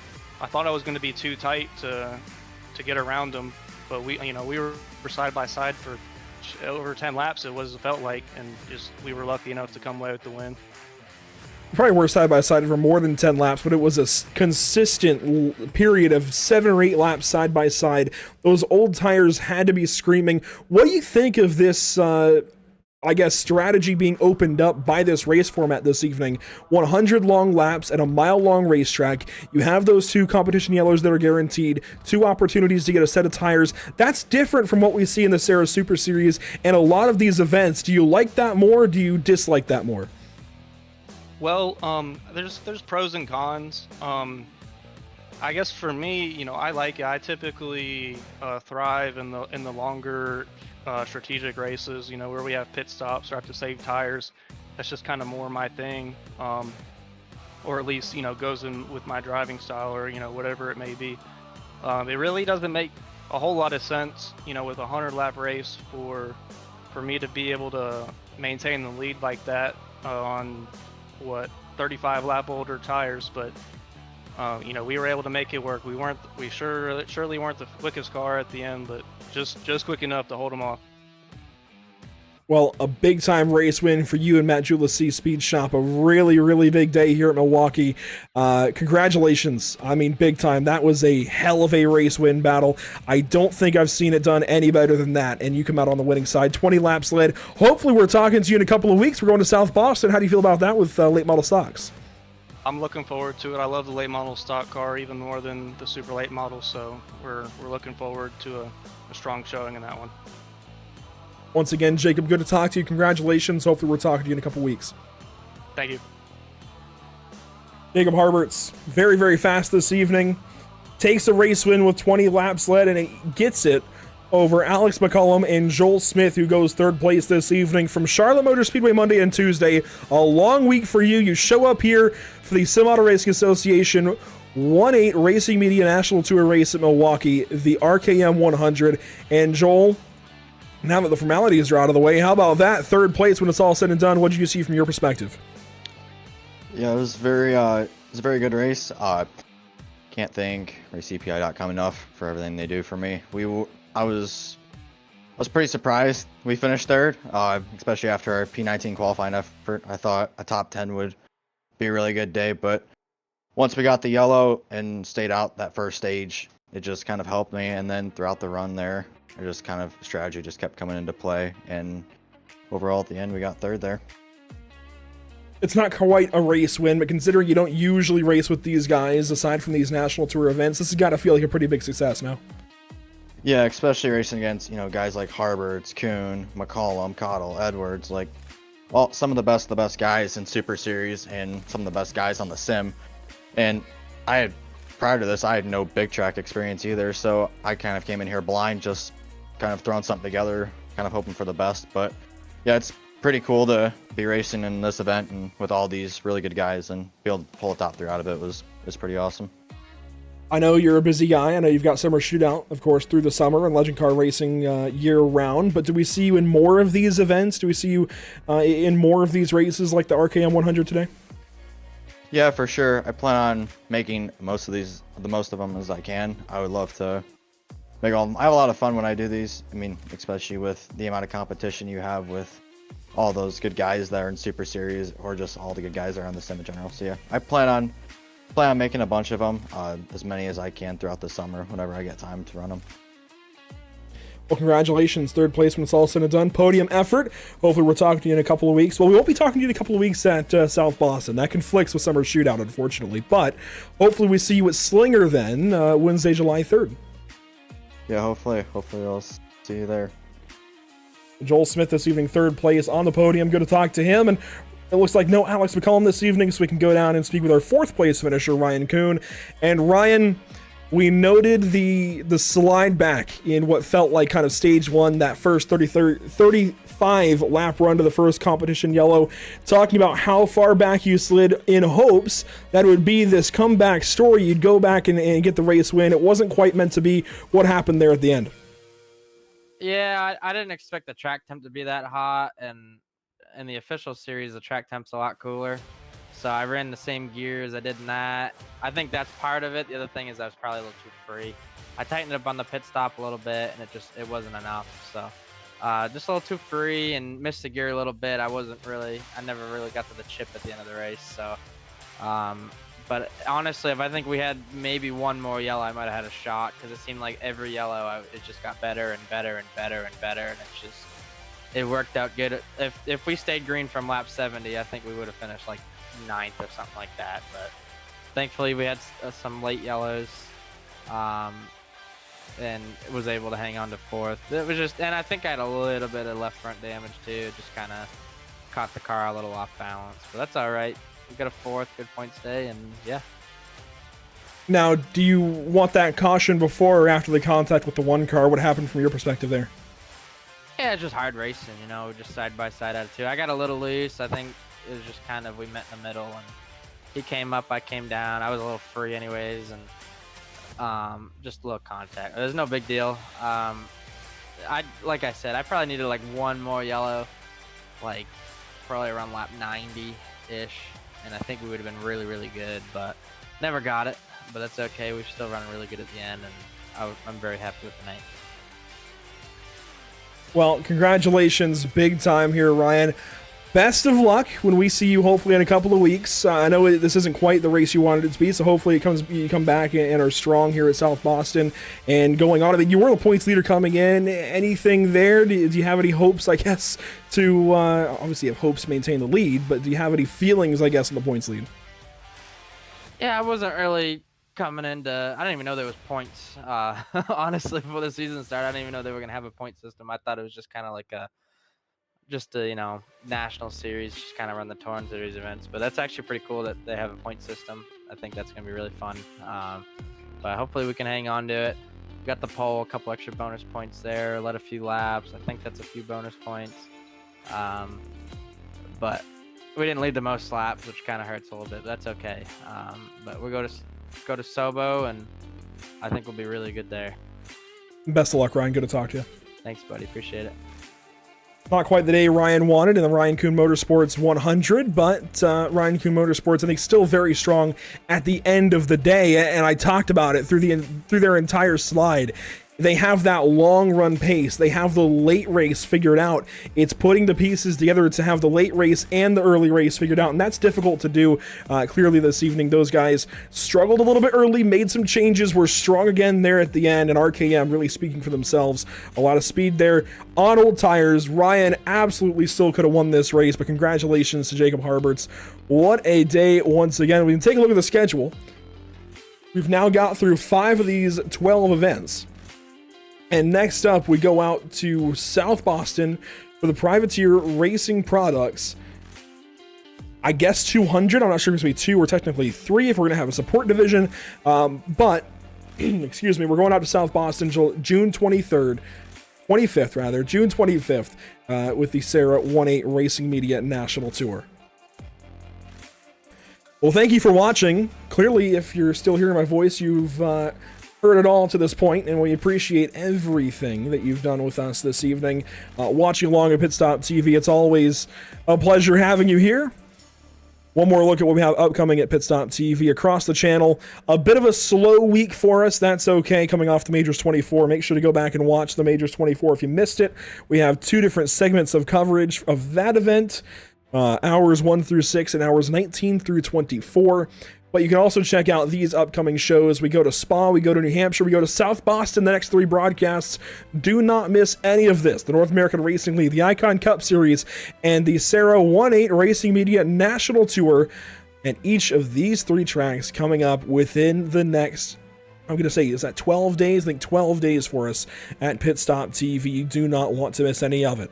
thought I was going to be too tight to get around him. But we were side by side for over 10 laps. It felt like, and just we were lucky enough to come away with the win. Probably were side by side for more than 10 laps, but it was a consistent period of 7 or 8 laps side by side. Those old tires had to be screaming. What do you think of this? Strategy being opened up by this race format this evening? 100 long laps at a mile-long racetrack. You have those 2 competition yellows that are guaranteed, 2 opportunities to get a set of tires. That's different from what we see in the SARA Super Series and a lot of these events. Do you like that more, or do you dislike that more? Well, there's pros and cons. I guess for me, you know, I like it. I typically thrive in the longer strategic races, you know, where we have pit stops or have to save tires. That's just kind of more my thing, or at least, you know, goes in with my driving style, or, you know, whatever it may be. It really doesn't make a whole lot of sense, you know, with a 100-lap race for me to be able to maintain the lead like that on 35-lap older tires. But you know, we were able to make it work. We surely weren't the quickest car at the end, but just quick enough to hold them off. Well, a big-time race win for you and Matt Julisee Speed Shop. A really, really big day here at Milwaukee. Congratulations. I mean, big time. That was a hell of a race win battle. I don't think I've seen it done any better than that, and you come out on the winning side. 20 laps led. Hopefully we're talking to you in a couple of weeks. We're going to South Boston. How do you feel about that with late model stocks? I'm looking forward to it. I love the late model stock car even more than the super late model, so we're looking forward to a strong showing in that one. Once again, Jacob, good to talk to you. Congratulations. Hopefully we're talking to you in a couple weeks. Thank you. Jacob Harberts, very, very fast this evening. Takes a race win with 20 laps led, and it gets it over Alex McCullum and Joel Smith, who goes 3rd place this evening from Charlotte Motor Speedway Monday and Tuesday. A long week for you. You show up here for the Sim Auto Racing Association 1/8 Racing Media National Tour race at Milwaukee, the RKM 100. And Joel, now that the formalities are out of the way, how about that third place when it's all said and done? What did you see from your perspective? Yeah, it was a very good race. Can't thank RaceCPI.com enough for everything they do for me. I was pretty surprised we finished third, especially after our P19 qualifying effort. I thought a top 10 would be a really good day, but once we got the yellow and stayed out that first stage, it just kind of helped me. And then throughout the run there, it just kind of strategy just kept coming into play. And overall, at the end, we got third there. It's not quite a race win, but considering you don't usually race with these guys, aside from these National Tour events, this has got to feel like a pretty big success now. Yeah, especially racing against, guys like Harberts, Kuhn, McCollum, Cottle, Edwards, some of the best guys in Super Series and some of the best guys on the sim. And prior to this, I had no big track experience either, so I kind of came in here blind, just kind of throwing something together, kind of hoping for the best. But yeah, it's pretty cool to be racing in this event and with all these really good guys and be able to pull a top 3 out of it was pretty awesome. I know you're a busy guy. I know you've got Summer Shootout, of course, through the summer and Legend Car Racing year-round. But do we see you in more of these events? Do we see you in more of these races like the RKM 100 today? Yeah, for sure. I plan on making the most of them as I can. I would love to make all of them. I have a lot of fun when I do these. I mean, especially with the amount of competition you have with all those good guys that are in Super Series or just all the good guys that are on the sim in general. So yeah, I plan on making a bunch of them, as many as I can throughout the summer whenever I get time to run them. Well, congratulations, third place when it's all said and done. Podium effort. Hopefully we're talking to you in a couple of weeks. Well, we won't be talking to you in a couple of weeks at South Boston. That conflicts with Summer Shootout, unfortunately. But hopefully we see you at Slinger then, Wednesday, July 3rd. Yeah, hopefully I'll see you there. Joel Smith this evening, third place on the podium. Good to talk to him. And it looks like no Alex McCollum this evening, so we can go down and speak with our fourth place finisher, Ryan Kuhn. And Ryan, we noted the slide back in what felt like kind of stage one, that first 35 lap run to the first competition yellow, talking about how far back you slid in hopes that it would be this comeback story. You'd go back and get the race win. It wasn't quite meant to be. What happened there at the end? Yeah, I didn't expect the track temp to be that hot, and in the official series, the track temp's a lot cooler. So I ran the same gears. I did that. I think that's part of it. The other thing is I was probably a little too free. I tightened up on the pit stop a little bit, and it wasn't enough. So just a little too free and missed the gear a little bit. I never really got to the chip at the end of the race. So, but honestly, if I think we had maybe one more yellow, I might have had a shot, because it seemed like every yellow, it just got better and better and better and better, and it worked out good. If we stayed green from lap 70, I think we would have finished like 9th or something like that. But thankfully we had some late yellows, and was able to hang on to 4th. It was just, and I think I had a little bit of left front damage too, just kind of caught the car a little off balance, but that's all right. We got a 4th, good points day, and yeah. Now, do you want that caution before or after the contact with the one car? What happened from your perspective there? Yeah, it's just hard racing, just side by side attitude. I got a little loose. I think it was just kind of, we met in the middle, and he came up, I came down. I was a little free anyways, and just a little contact. There's no big deal. Like I said, I probably needed like one more yellow, like probably around lap 90-ish, and I think we would have been really, really good, but never got it. But that's okay. We still run really good at the end, and I'm very happy with the night. Well, congratulations, big time here, Ryan. Best of luck when we see you hopefully in a couple of weeks. I know this isn't quite the race you wanted it to be, so hopefully you come back and are strong here at South Boston and going on. I mean, you were the points leader coming in. Anything there? Do you have any hopes, I guess, to obviously you have hopes to maintain the lead, but do you have any feelings, I guess, in the points lead? Yeah, I wasn't really coming into, I didn't even know there was points. Honestly, before the season started, I didn't even know they were going to have a point system. I thought it was just kind of like a national series, just kind of run the Torn Series events. But that's actually pretty cool that they have a point system. I think that's going to be really fun. But hopefully we can hang on to it. We got the pole, a couple extra bonus points there, led a few laps. I think that's a few bonus points. But we didn't lead the most laps, which kind of hurts a little bit. But that's okay. But we go to go to Sobo, and I think we'll be really good there. Best of luck, Ryan. Good to talk to you. Thanks, buddy. Appreciate it. Not quite the day Ryan wanted in the Ryan Kuhn Motorsports 100, but Ryan Kuhn Motorsports, I think, still very strong at the end of the day. And I talked about it through their entire slide. They have that long run pace. They have the late race figured out. It's putting the pieces together to have the late race and the early race figured out, and that's difficult to do. Clearly this evening, those guys struggled a little bit early, made some changes, were strong again there at the end, and RKM really speaking for themselves. A lot of speed there on old tires. Ryan absolutely still could have won this race, but congratulations to Jacob Harberts. What a day once again. We can take a look at the schedule. We've now got through 5 of these 12 events. And next up, we go out to South Boston for the Privateer Racing Products. I guess 200. I'm not sure if it's going to be 2 or technically 3 if we're going to have a support division. But, excuse me, we're going out to South Boston June 25th, June 25th, with the SARA 1.8 Racing Media National Tour. Well, thank you for watching. Clearly, if you're still hearing my voice, you've heard it all to this point, and we appreciate everything that you've done with us this evening. Watching along at Pit Stop TV, it's always a pleasure having you here. One more look at what we have upcoming at Pit Stop TV across the channel. A bit of a slow week for us. That's okay. Coming off the Majors 24. Make sure to go back and watch the Majors 24 if you missed it. We have 2 different segments of coverage of that event. Hours 1 through 6 and hours 19 through 24. But you can also check out these upcoming shows. We go to Spa, we go to New Hampshire, we go to South Boston, the next 3 broadcasts. Do not miss any of this. The North American Racing League, the Icon Cup Series, and the SARA 1.8 Racing Media National Tour. And each of these 3 tracks coming up within the next, I'm going to say, is that 12 days? I think 12 days for us at Pit Stop TV. You do not want to miss any of it.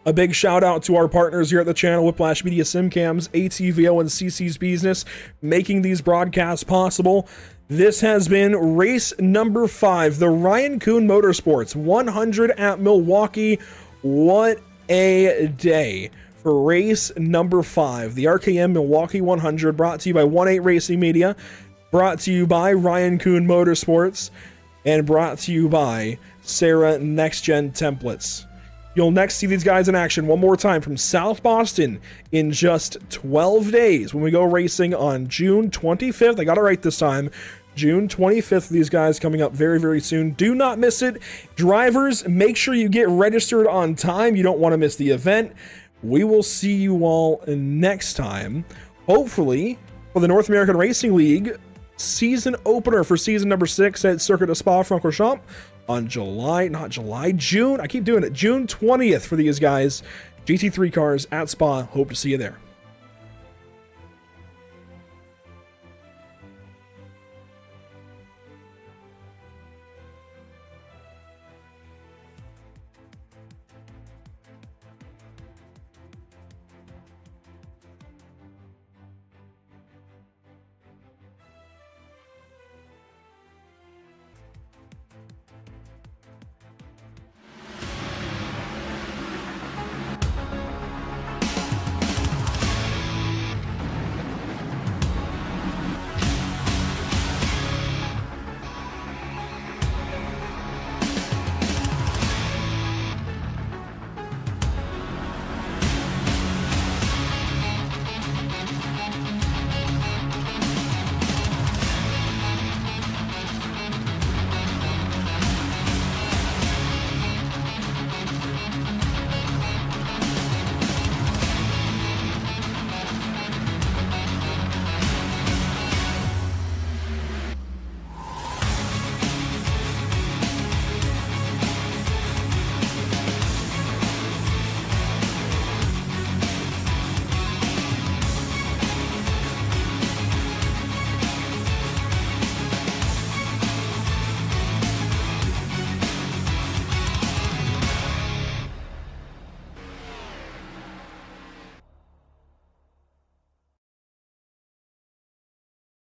A big shout out to our partners here at the channel, Whiplash Media, SimCams, ATVO, and CC's Business, making these broadcasts possible. This has been race number 5, the Ryan Kuhn Motorsports 100 at Milwaukee. What a day for race number 5, the RKM Milwaukee 100, brought to you by 1.8 Racing Media, brought to you by Ryan Kuhn Motorsports, and brought to you by SARA Next Gen Templates. You'll next see these guys in action one more time from South Boston in just 12 days when we go racing on June 25th. I got it right this time. June 25th, these guys coming up very, very soon. Do not miss it. Drivers, make sure you get registered on time. You don't want to miss the event. We will see you all next time, hopefully, for the North American Racing League season opener for season number 6 at Circuit de Spa-Francorchamps on June 20th for these guys. GT3 cars at Spa. Hope to see you there.